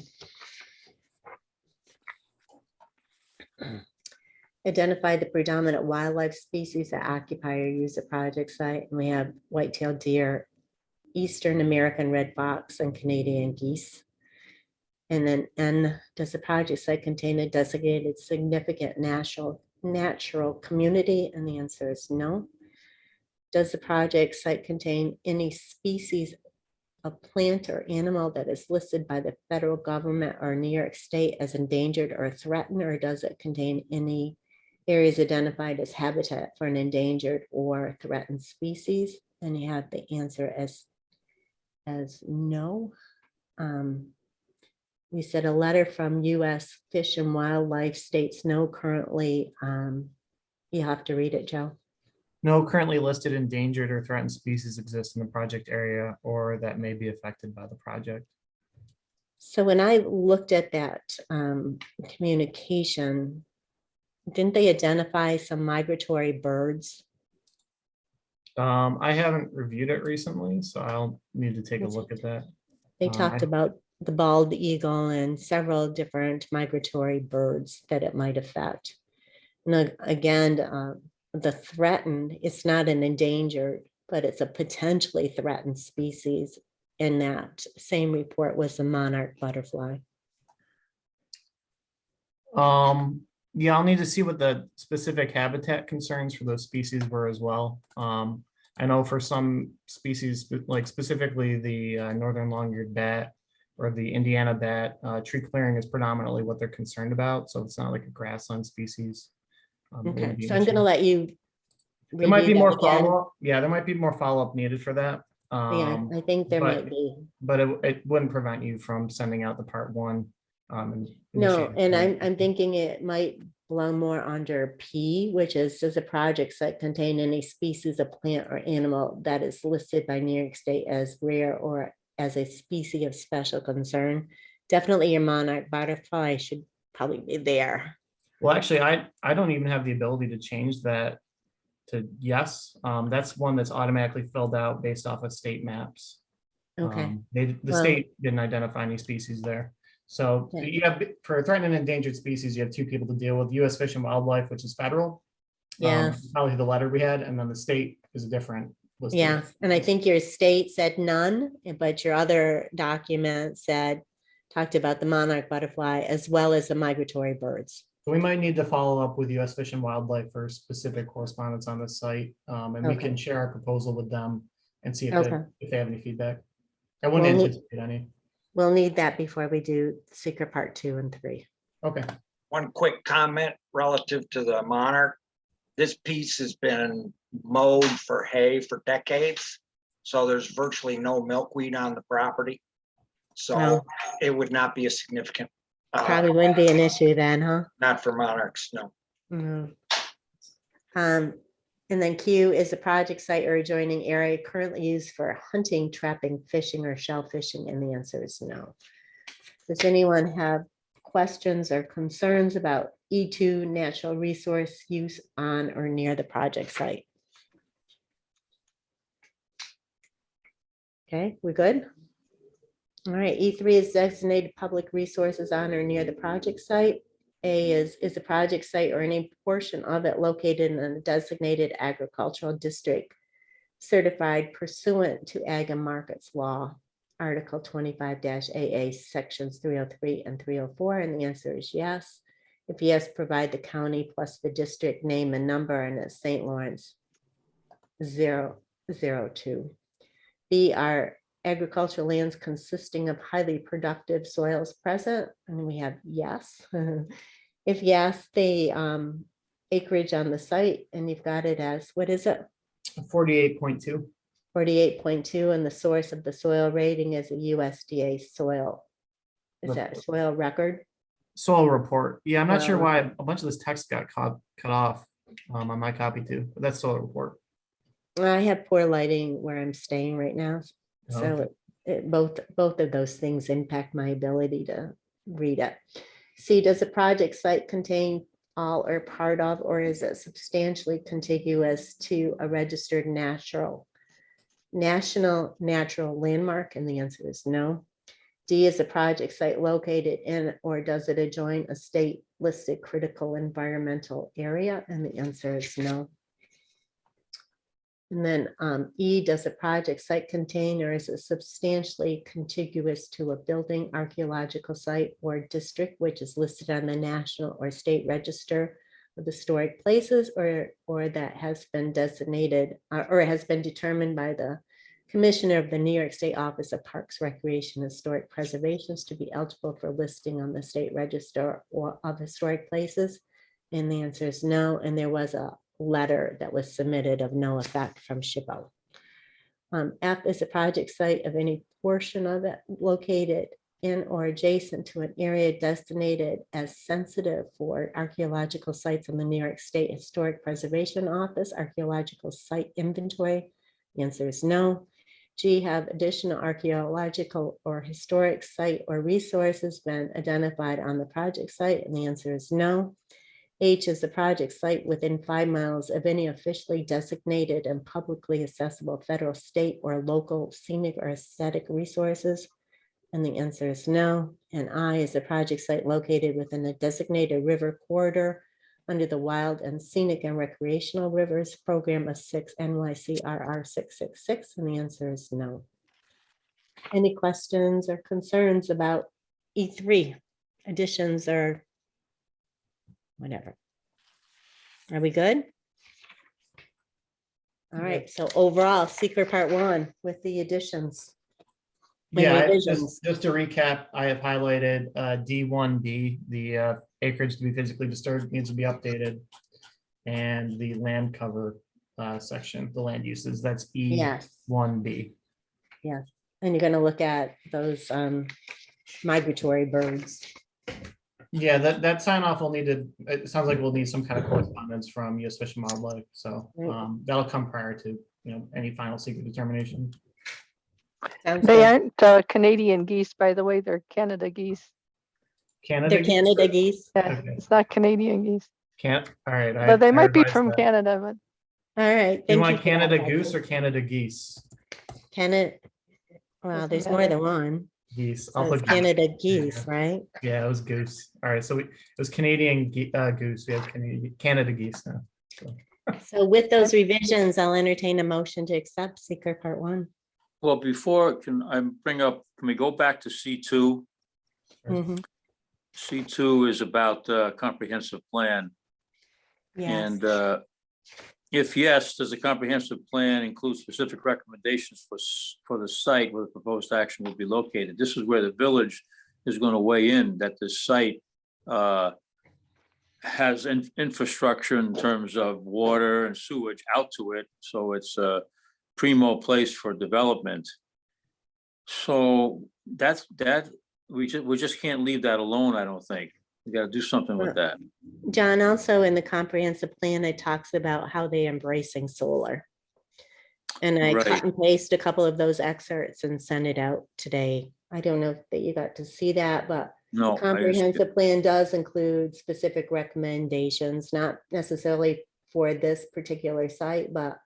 Identify the predominant wildlife species that occupy or use the project site. And we have white-tailed deer, Eastern American red fox, and Canadian geese. And then N, does the project site contain a designated significant natural community? And the answer is no. Does the project site contain any species of plant or animal that is listed by the federal government or New York State as endangered or threatened, or does it contain any areas identified as habitat for an endangered or threatened species? And you have the answer as no. We said a letter from U.S. Fish and Wildlife states no currently. You have to read it, Joe. No currently listed endangered or threatened species exist in the project area or that may be affected by the project. So when I looked at that communication, didn't they identify some migratory birds? I haven't reviewed it recently, so I'll need to take a look at that. They talked about the bald eagle and several different migratory birds that it might affect. And again, the threatened, it's not an endangered, but it's a potentially threatened species. In that same report was the monarch butterfly. Yeah, I'll need to see what the specific habitat concerns for those species were as well. I know for some species, like specifically the northern long-eared bat or the Indiana bat, tree clearing is predominantly what they're concerned about. So it's not like a grassland species. It wouldn't Okay, be so an I'm going to issue. let you. There might be review more them again. follow-up. Yeah, there might be more follow-up needed for that. Yeah, I think there but- might be. But it wouldn't prevent you from sending out the part one. No, initiating and the- I'm thinking it might belong more under P, which is, does a project site contain any species of plant or animal that is listed by New York State as rare or as a species of special concern? Definitely your monarch butterfly should probably be there. Well, actually, I don't even have the ability to change that to yes. That's one that's automatically filled out based off of state maps. Okay, The Well- state didn't identify any species there. So Okay. you have, for threatened and endangered species, you have two people to deal with: U.S. Fish and Wildlife, which is federal. yes, Probably the letter we had, and then the state is a different. list of- yes. And I think your state said none, but your other document talked about the monarch butterfly as well as the migratory birds. So we might need to follow up with U.S. Fish and Wildlife for specific correspondence on the site, and we Okay. can share our proposal with them and see if Okay. they have any feedback. I wouldn't Well, anticipate any. We'll need that before we do SEQR Part 2 and 3. Okay. One quick comment relative to the monarch. This piece has been mowed for hay for decades, so there's virtually no milkweed on the property. So No. it would not be a significant, Probably wouldn't be an issue then, huh? not for monarchs, no. Mhm. And then Q, is the project site or adjoining area currently used for hunting, trapping, fishing, or shell fishing? And the answer is no. Does anyone have questions or concerns about E2 natural resource use on or near the project site? Okay, we good? All right, E3 is designated public resources on or near the project site. A is the project site or any portion of it located in a designated agricultural district certified pursuant to Ag and Markets Law, Article 25-AA, Sections 303 and 304, and the answer is yes. If yes, provide the county plus the district name and number, and it's St. Lawrence 002. B are agricultural lands consisting of highly productive soils present, and we have yes. If yes, the acreage on the site, and you've got it as, what is it? 48.2. 48.2, and the source of the soil rating is a USDA soil. Is that soil record? Soil report. Yeah, I'm not sure Soil why report. a bunch of this text got cut off on my copy too, but that's soil report. I have poor lighting where I'm staying right now, Oh, so okay. both of those things impact my ability to read it. C, does a project site contain all or part of, or is it substantially contiguous to a registered national natural landmark? And the answer is no. D, is the project site located in or does it adjoin a state listed critical environmental area? And the answer is no. And then E, does the project site contain or is it substantially contiguous to a building, archaeological site, or district which is listed on the National or State Register of Historic Places, or that has been designated or has been determined by the Commissioner of the New York State Office of Parks, Recreation, and Historic Preservations to be eligible for listing on the State Register or of Historic Places? And the answer is no. And there was a letter that was submitted of no effect from SHPO. F, is a project site of any portion of it located in or adjacent to an area designated as sensitive for archaeological sites in the New York State Historic Preservation Office Archaeological Site Inventory? The answer is no. G, have additional archaeological or historic site or resources been identified on the project site? And the answer is no. H, is the project site within 5 miles of any officially designated and publicly accessible federal, state, or local scenic or aesthetic resources? And the answer is no. And I, is the project site located within a designated river corridor under the Wild and Scenic and Recreational Rivers Program of 6 NYCRR 666? And the answer is no. Any questions or concerns about E3 additions or whatever? Are we good? All right, so overall, SEQR Part 1 with the additions. and Yeah, revisions. just to recap, I have highlighted D1B, the acreage to be physically disturbed needs to be updated. And the land cover section, the land uses, that's Yes, E1B. yes. And you're gonna look at those migratory birds. Yeah, that sign off will need to, it sounds like we'll need some kind of correspondence from U.S. Fish and Wildlife, so Right. that'll come prior to, any final secret determination. Sounds They good. aren't Canadian geese, by the way, they're Canada geese. Canada. They're geese? Canada geese. Yeah, Okay. It's not Canadian geese, Can't, all right. but they might be revised from that. Canada, but All right. You thank want for that, Canada Betsy. goose or Canada geese? Canada, well, Doesn't there's more matter. than one. Geese. So it's goose. Canada There you geese, go. right? Yeah, it was goose. All right, so it was Canadian goose. We have Canada geese now. So with those revisions, I'll entertain a motion to accept SEQR Part 1. Well, before, can we go back to C2? Mhm. C2 is about comprehensive plan. Yes, And if yes, does the comprehensive plan include specific recommendations for the site where the proposed action will be located? This is where the village is going to weigh in, that the site has infrastructure in terms of water and sewage out to it. So it's a primo place for development. So that we just can't leave that alone, I don't think. We got to do something with that. John, also in the comprehensive plan, it talks about how they embracing solar. And I Right. cut and paste a couple of those excerpts and sent it out today. I don't know that you got to see that, but No, the I just- comprehensive plan does include specific recommendations, not necessarily for this particular site, but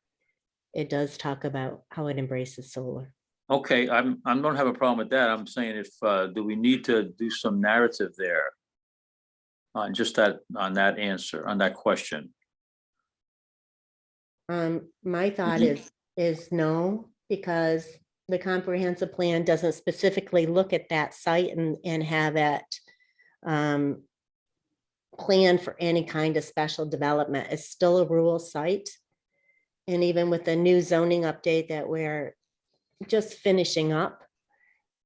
it does talk about how it embraces solar. Okay, I don't have a problem with that. I'm saying if, do we need to do some narrative there? On just that, on that answer, on that question. My thought is no, because the comprehensive plan doesn't specifically look at that site and have it planned for any kind of special development. It's still a rural site. And even with the new zoning update that we're just finishing up,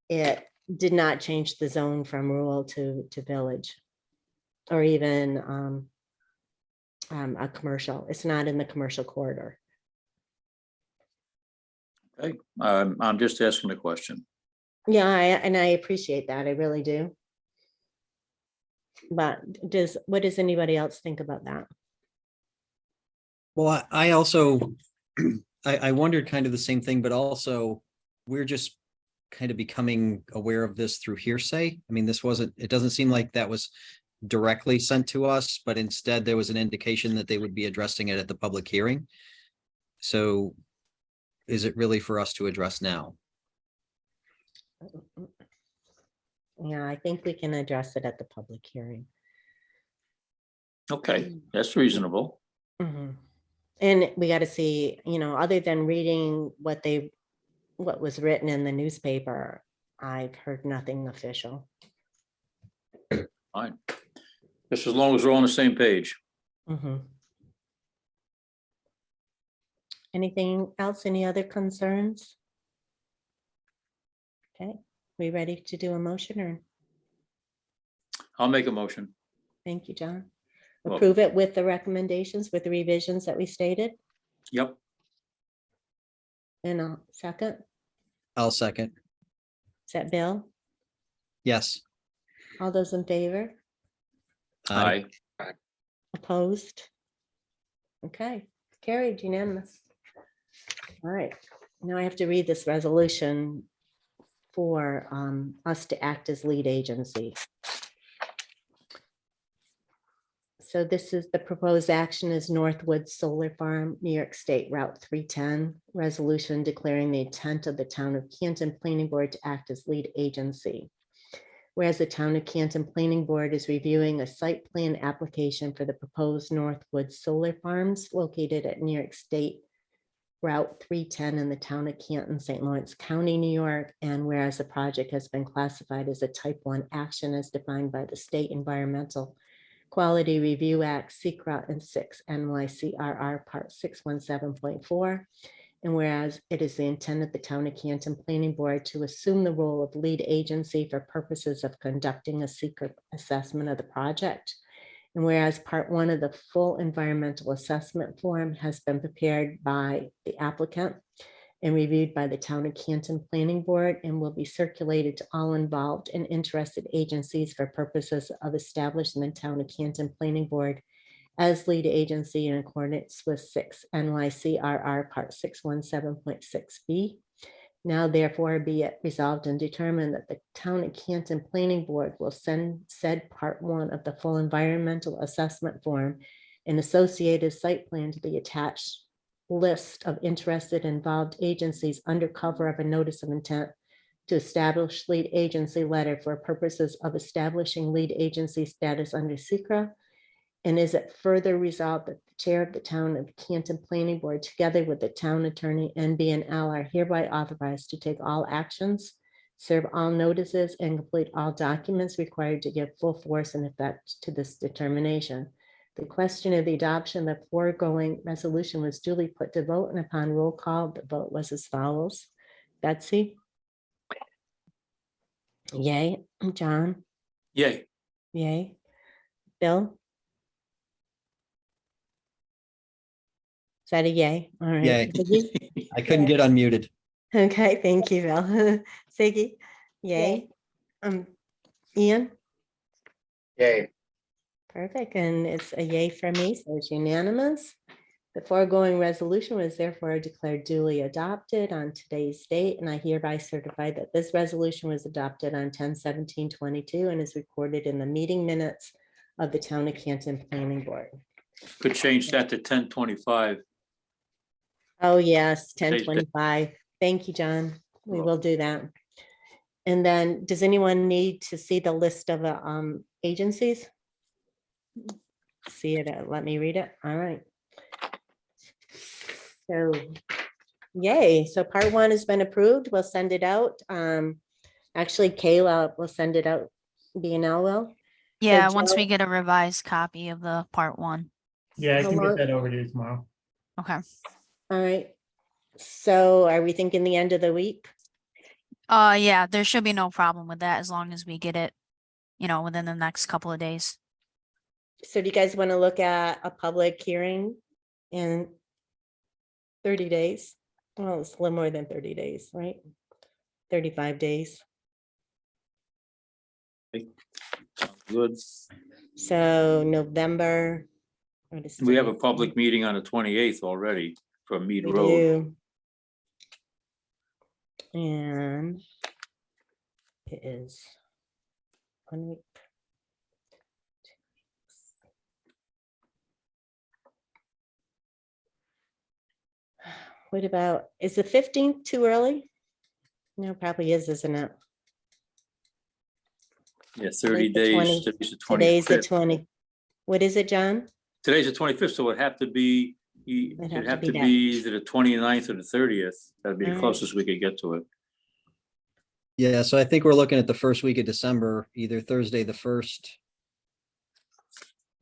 it did not change the zone from rural to village or even a commercial. It's not in the commercial corridor. Okay, I'm just asking the question. Yeah, and I appreciate that. I really do. But what does anybody else think about that? Well, I also, I wondered kind of the same thing, but also we're just kind of becoming aware of this through hearsay. I mean, it doesn't seem like that was directly sent to us, but instead there was an indication that they would be addressing it at the public hearing. So is it really for us to address now? Yeah, I think we can address it at the public hearing. Okay, that's reasonable. Mhm. And we got to see, other than reading what was written in the newspaper, I've heard nothing official. Fine. Just as long as we're on the same page. Mhm. Anything else? Any other concerns? Okay, we ready to do a motion or? I'll make a motion. Thank you, John. Welcome. Approve it with the recommendations, with the revisions that we stated. Yep. And a second, I'll second. is that Bill? Yes. All those in favor? Aye. Opposed? Okay, carried unanimous. All right, now I have to read this resolution for us to act as lead agency. So this is the proposed action is Northwood Solar Farm, New York State Route 310, resolution declaring the intent of the town of Canton Planning Board to act as lead agency. Whereas the town of Canton Planning Board is reviewing a site plan application for the proposed Northwood Solar Farms located at New York State Route 310 in the town of Canton, St. Lawrence County, New York. And whereas the project has been classified as a type 1 action as defined by the State Environmental Quality Review Act, SEQR and 6 NYCRR Part 617.4. And whereas it is the intent of the town of Canton Planning Board to assume the role of lead agency for purposes of conducting a secret assessment of the project. And whereas Part 1 of the full environmental assessment form has been prepared by the applicant and reviewed by the town of Canton Planning Board and will be circulated to all involved and interested agencies for purposes of establishing the town of Canton Planning Board as lead agency in accordance with 6 NYCRR Part 617.6B. Now therefore be it resolved and determined that the town of Canton Planning Board will send said Part 1 of the full environmental assessment form and associated site plan to the attached list of interested involved agencies under cover of a notice of intent to establish lead agency letter for purposes of establishing lead agency status under SEQR. And is it further resolved that the chair of the town of Canton Planning Board, together with the town attorney and BNL, are hereby authorized to take all actions, serve all notices, and complete all documents required to give full force and effect to this determination. The question of the adoption of the foregoing resolution was duly put to vote, and upon roll call, the vote was as follows. Betsy? Yay. John? Yay. Yay. Bill? Is that a yay? All right. Yay. Siggy? I couldn't get unmuted. Okay, thank you, Bill. Siggy? Yay. Ian? Yay. Perfect, and it's a yay from me, so it's unanimous. The foregoing resolution was therefore declared duly adopted on today's date, and I hereby certify that this resolution was adopted on 10/17/22 and is recorded in the meeting minutes of the town of Canton Planning Board. Could change that to 10:25. Oh, yes, 10/25. Thank you, John. we will do that. And then, does anyone need to see the list of agencies? See it, let me read it. All right. So, yay, so part 1 has been approved. We'll send it out. Actually, Kayla will send it out. B&L will. Yeah, once we Joe- get a revised copy of the part 1. Yeah, I How can long- get that over to you tomorrow. Okay. All right. So are we thinking the end of the week? Yeah, there should be no problem with that as long as we get it, within the next couple of days. So do you guys want to look at a public hearing in 30 days? Well, it's a little more than 30 days, right? 35 days. Good. So November. what is We have a today? public meeting on the 28th already for Mead We Road. do. And it is 1 week. What about, is the 15th too early? No, probably is, isn't it? Yeah, 30 Today's the days. 20 Today's the Today's the 25th. 20. What is it, John? Today's the 25th, so it'd have to be, it'd have to be either the 29th or the 30th. That'd be the Alright. closest we could get to it. Yeah, so I think we're looking at the first week of December, either Thursday the 1st,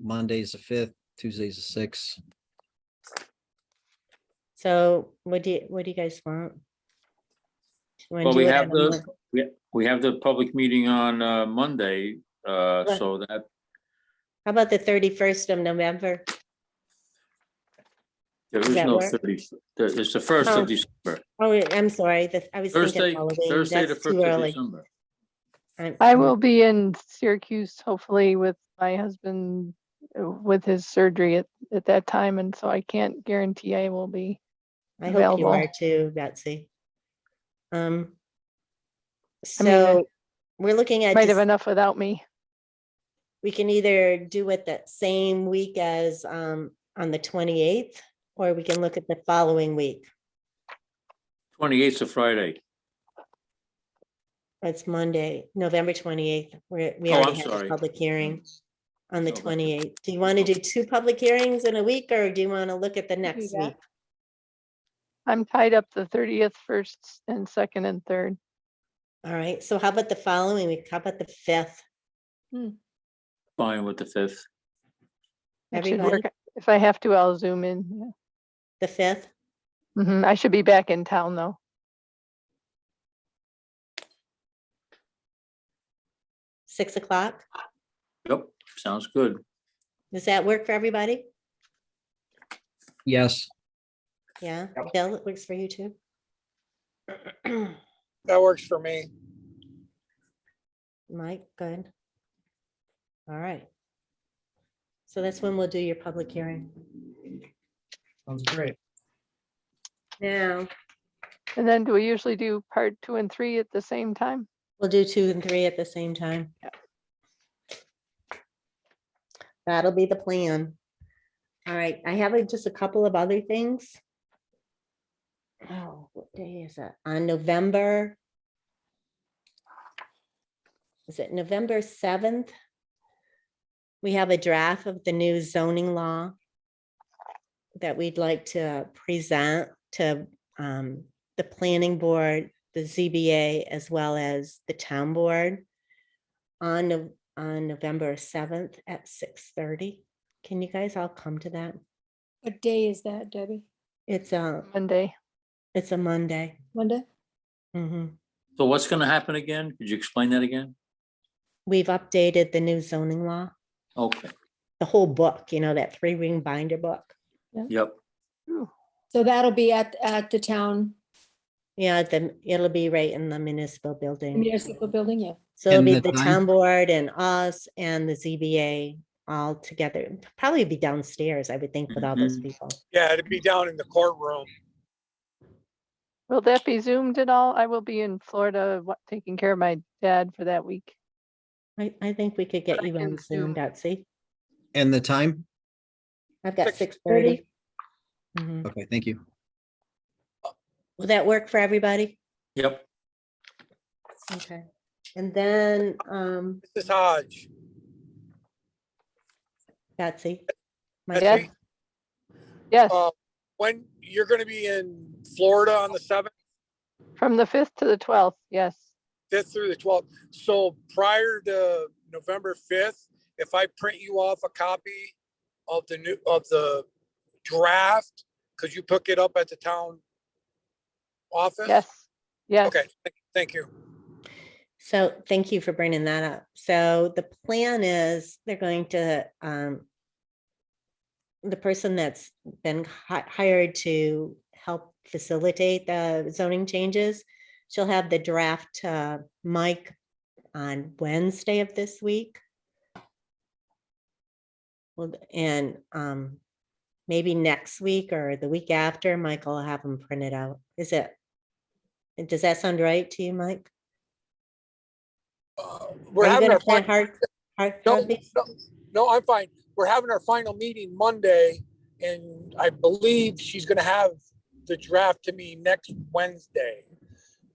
Monday's the 5th, Tuesday's the 6th. So what do you guys want? Wanna Well, do we it have on a the, we have the public meeting on Monday, so that, How about the 31st of November? there Does is that no work? 30, it's the 1st Oh. of December. Oh, I'm sorry, I was thinking Thursday, holiday. Thursday, the That's too 1st of early. December. I will be in Syracuse, hopefully with my husband with his surgery at that time. And so I can't guarantee I will be I hope you available. are too, Betsy. I So we're looking at, might have just- enough without me. we can either do it that same week as on the 28th, or we can look at the following week. 28th is a Friday. It's Monday, November 28th. We Oh, I'm already had a sorry. public hearing on the No, that's- 28th. Do you want to do 2 public hearings in a week, or do you want to look at the next that. week? I'm tied up the 30th, 1st and 2nd and 3rd. All right, so how about the following week? How about the 5th? Fine with the 5th. It should Everybody, work. If I have to, I'll zoom in. the 5th? I should be back in town though. 6 o'clock? Yep, sounds good. Does that work for everybody? Yes, Yeah, Bill, it works for you too? That works for me. Mike, good. All right. So that's when we'll do your public hearing. Sounds great. Now, And then do we usually do part 2 and 3 at the same time? we'll do 2 and 3 at the same time. Yeah. That'll be the plan. All right, I have just a couple of other things. Oh, what day is it? On November. Is it November 7th? We have a draft of the new zoning law that we'd like to present to the planning board, the ZBA, as well as the town board on November 7th at 6:30. Can you guys all come to that? What day is that, Debbie? It's a Monday. Monday. Monday? Mhm. So what's gonna happen again? Could you explain that again? We've updated the new zoning law, Okay, the whole book, that 3-ring binder book. yep. So that'll be at the town Yeah, it'll be right in the municipal building. municipal building, yeah. So it'll And be the the time? town board and us and the ZBA all together. Probably be downstairs, I would think, with all those Mhm. people. Yeah, it'd be down in the courtroom. Will that be zoomed at all? I will be in Florida taking care of my dad for that week. I think we could get I you can on Zoom, Zoom. Betsy. and the time? I've got 6:30. 6:30. Mhm. Okay, thank you. Will that work for everybody? Yep, Okay. And then, Mrs. Hodge. Betsy. Betsy, Yes. Yes, when you're gonna be in Florida on the 7th, from the 5th to the 12th, yes. 5th through the 12th. So prior to November 5th, if I print you off a copy of the draft, could you pick it up at the town office? Yes, yes. Okay, thank you. So thank you for bringing that up. So the plan is they're going to, the person that's been hired to help facilitate the zoning changes, she'll have the draft mic on Wednesday of this week. Well, and maybe next week or the week after, Mike will have them printed out. Does that sound right to you, Mike? We're Are you having gonna our plan final, hard no, copies? no, I'm fine. We're having our final meeting Monday, and I believe she's gonna have the draft to me next Wednesday,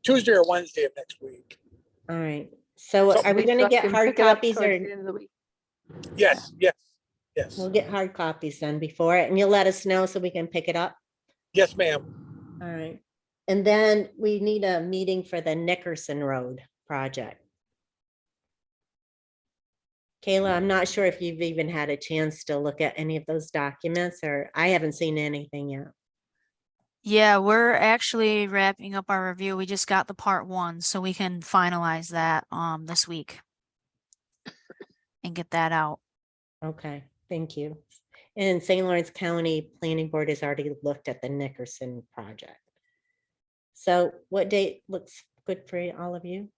Tuesday or Wednesday of next week. All right. So So- are we So gonna I get can hard pick it up copies towards or the end of the week. Yes, yes, yes, we'll get hard copies then before it and you'll let us know so we can pick it up? yes, ma'am. All right. And then we need a meeting for the Nickerson Road project. Kayla, I'm not sure if you've even had a chance to look at any of those documents, or I haven't seen anything yet. Yeah, we're actually wrapping up our review. We just got the part 1, so we can finalize that this week and get that out. Okay, thank you. And St. Lawrence County Planning Board has already looked at the Nickerson project. So what date looks good for all of you?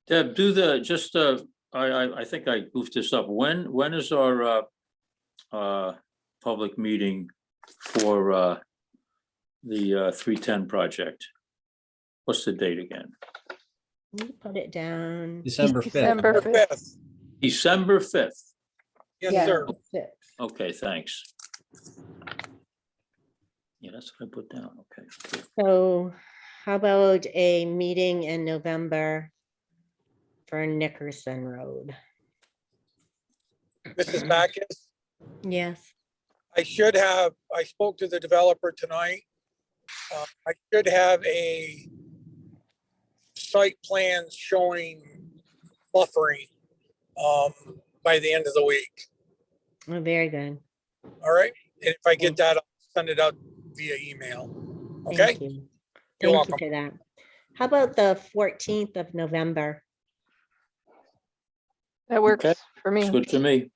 Deb, do the, just, I think I goofed this up. When is our public meeting for the 310 project? What's the date again? Let me put it down. December 5th. December 5th. December 5th. Yes, Yeah, sir. 6. Okay, thanks. Yeah, that's what I put down. Okay. good. So how about a meeting in November for Nickerson Road? Mrs. Backus, Yes, I spoke to the developer tonight. I should have a site plan showing buffering by the end of the week. oh, very good. All right. And if I get that, I'll send it out via email. Okay. Thank you. You're Thank you welcome. for that. How about the 14th of November? That works Okay. for It's me. good for me.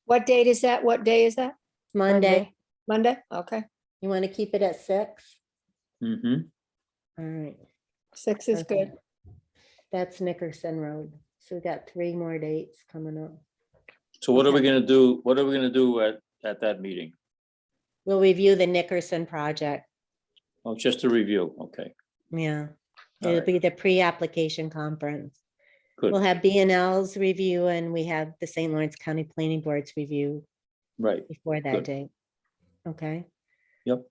What date is that? What day is that? Monday. Monday? Okay, You want to keep it at 6? Mm-hmm. All right. 6 is Okay. good. That's Nickerson Road. So we got 3 more dates coming up. So what are we Okay. gonna do? What are we gonna do at that meeting? We'll review the Nickerson project. Oh, just a review. Okay, Yeah. All It'll right. be the pre-application conference. good. We'll have B&L's review and we have the St. Lawrence County Planning Board's review Right. before that Good. date. Okay. Yep.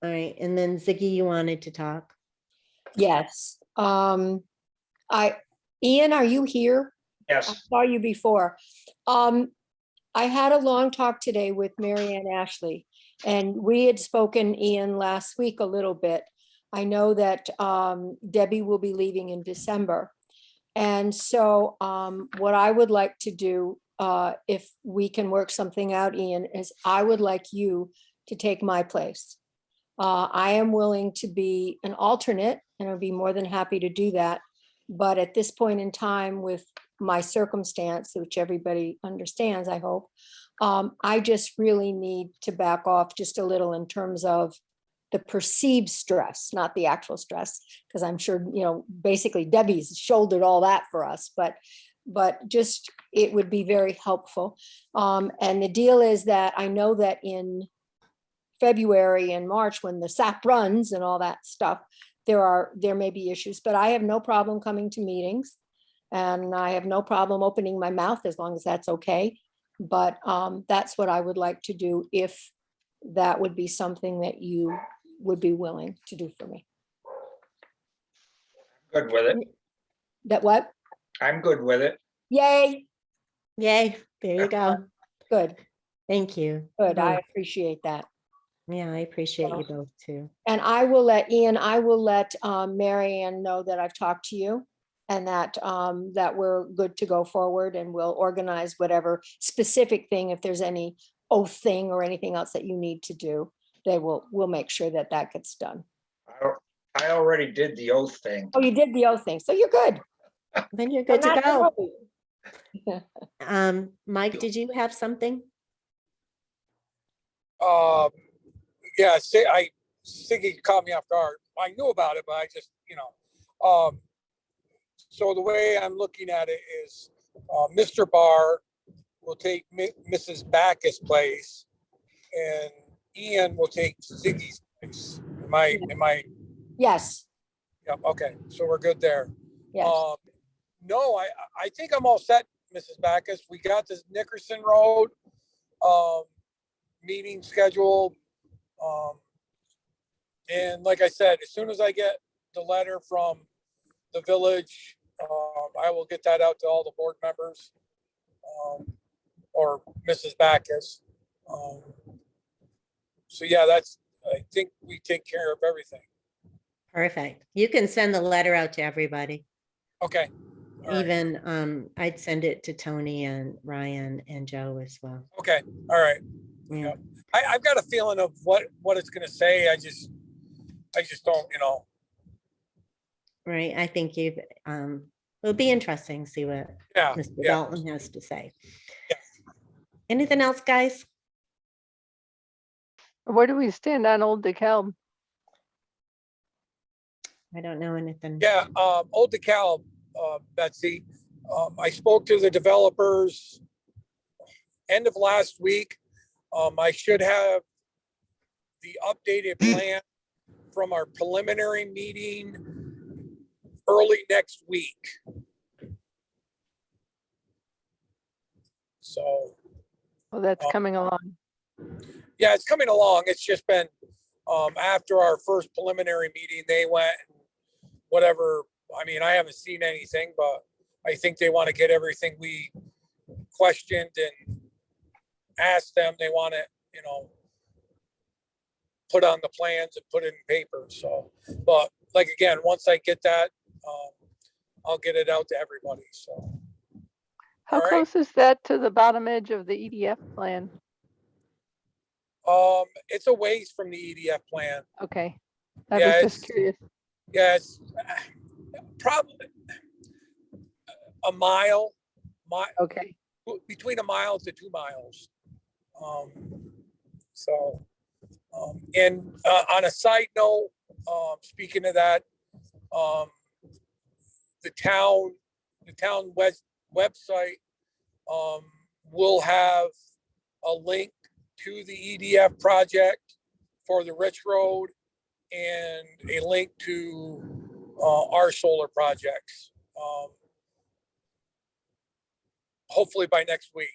All right. And then Ziggy, you wanted to talk? Yes. Ian, are you here? I Yes, saw you before. I had a long talk today with Mary Ann Ashley, and we had spoken, Ian, last week a little bit. I know that Debbie will be leaving in December. And so what I would like to do, if we can work something out, Ian, is I would like you to take my place. I am willing to be an alternate, and I'd be more than happy to do that. But at this point in time, with my circumstance, which everybody understands, I hope, I just really need to back off just a little in terms of the perceived stress, not the actual stress, because I'm sure, basically Debbie's shouldered all that for us, but just, it would be very helpful. And the deal is that I know that in February and March, when the SAP runs and all that stuff, there may be issues, but I have no problem coming to meetings. And I have no problem opening my mouth as long as that's okay. But that's what I would like to do if that would be something that you would be willing to do for me. Good with it. That what? I'm good with it. Yay, Yay, there you go. good, Thank you. good. I both. appreciate that. Yeah, I appreciate you both too. And I will let Ian, I will let Mary Ann know that I've talked to you and that that we're good to go forward, and we'll organize whatever specific thing, if there's any oath thing or anything else that you need to do, we'll make sure that that gets done. I already did the oath thing. Oh, you did the oath thing, so you're good. Then you're I'm good to not go. gonna- Mike, did you have something? Yeah, say, I think he caught me off guard. I knew about it, but I just, so the way I'm looking at it is, Mr. Barr will take Mrs. Backus' place, and Ian will take Ziggy's place. Am I, Yes, yeah, okay, so we're good there. yes. No, I think I'm all set, Mrs. Backus. We got this Nickerson Road, meeting scheduled. And like I said, as soon as I get the letter from the village, I will get that out to all the board members, or Mrs. Backus. So yeah, I think we take care of everything. Perfect. You can send the letter out to everybody. Okay. All right. Even, I'd send it to Tony and Ryan and Joe as well. Okay, all right. Yeah, I've got a feeling of what it's gonna say. I just don't, right. I think it'll be interesting to see what yeah, Mr. yeah. Dalton has to say. Yeah. Anything else, guys? Where do we stand on Old DeKalb? I don't know anything. Yeah, Old DeKalb, Betsy, I spoke to the developers end of last week. I should have the updated plan from our preliminary meeting early next week. So, Well, that's coming along. yeah, it's coming along. It's just been, after our first preliminary meeting, they went, whatever. I mean, I haven't seen anything, but I think they want to get everything we questioned and asked them. They want it, put on the plans and put it in paper. So, but like, again, once I get that, I'll get it out to everybody. So, How all right. close is that to the bottom edge of the EDF plan? It's a ways from the EDF plan. Okay, I Yeah, was just curious. Yeah, it's probably a mile, Okay, between a mile to 2 miles. And on a side note, speaking of that, the town website will have a link to the EDF project for the Rich Road and a link to our solar projects. Hopefully by next week.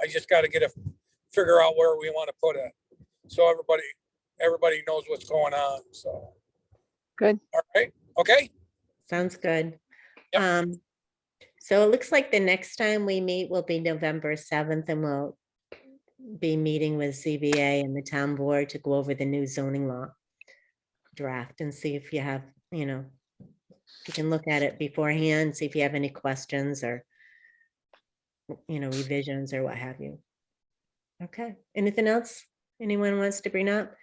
I just got to figure out where we want to put it, so everybody knows what's going on. So good. all right, okay. Sounds good. Yep. So it looks like the next time we meet will be November 7th, and we'll be meeting with ZBA and the town board to go over the new zoning law draft and see if you have, you can look at it beforehand, see if you have any questions or, revisions or what have you. Okay, anything else anyone wants to bring up?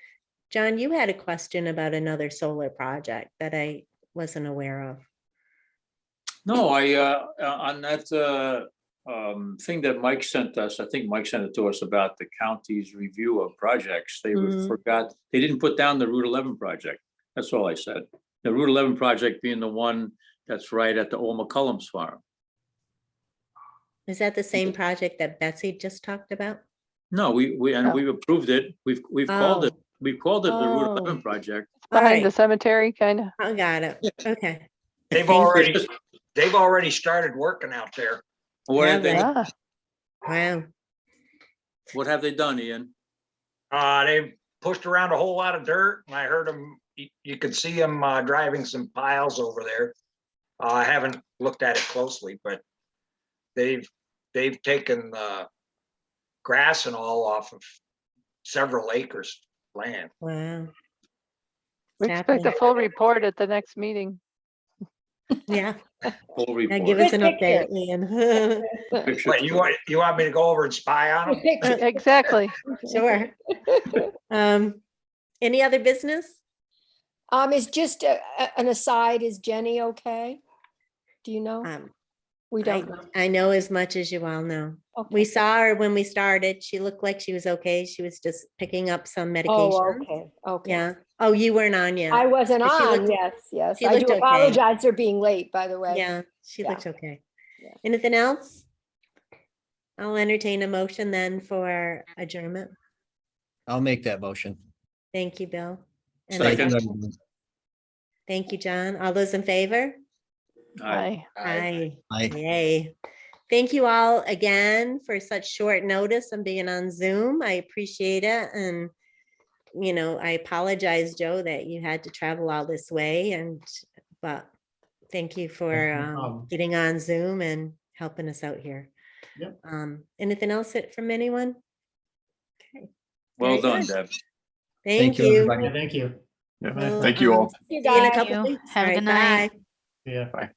John, you had a question about another solar project that I wasn't aware of. No, on that thing that Mike sent us, I think Mike sent it to us about the county's review of projects. They forgot, they didn't put down the Route 11 project. That's all I said. The Route 11 project being the one that's right at the old McCullum's farm. Is that the same project that Betsy just talked about? No, we've approved it. We've called it, we've called it the Route 11 project. Behind the Alright. cemetery, kind of. I got it. Okay. They've already started working out there. What Have have they, they? Ah, Wow. what have they done, Ian? They've pushed around a whole lot of dirt, and I heard them, you could see them driving some piles over there. I haven't looked at it closely, but they've taken the grass and all off of several acres of land. Wow. We It's expect a happening. full report at the next meeting. Yeah, Full now report. give us an Good update, Ian. Picture What, you want me to go over and spy on them? Exactly. Sure. Any other business? Is just an aside, is Jenny okay? Do you know? We I, don't know. I know as much as you all know. We Okay. saw her when we started. She looked like she was okay. She was just picking up some medication. Oh, okay, okay. Yeah. Oh, you weren't on yet. I wasn't But she on, looked- yes, yes. she I looked do okay. apologize for being late, by the way. Yeah, she Yeah. looked okay. Yeah. Anything else? I'll entertain a motion then for adjournment. I'll make that motion. Thank you, Bill. And a Second. second. Thank you, John. All those in favor? Aye. Aye. Aye. Yay. Thank you all again for such short notice and being on Zoom. I appreciate it. And, you know, I apologize, Joe, that you had to travel all this way but thank you for No problem. getting on Zoom and helping us out here. Yep. Anything else from anyone? Okay. Well Very done, good. Deb. Thank you. everybody. Yeah, thank you. Yeah, We'll, thank you all. You See you in a guys. couple you. weeks. Have a All good right, night. bye. Yeah.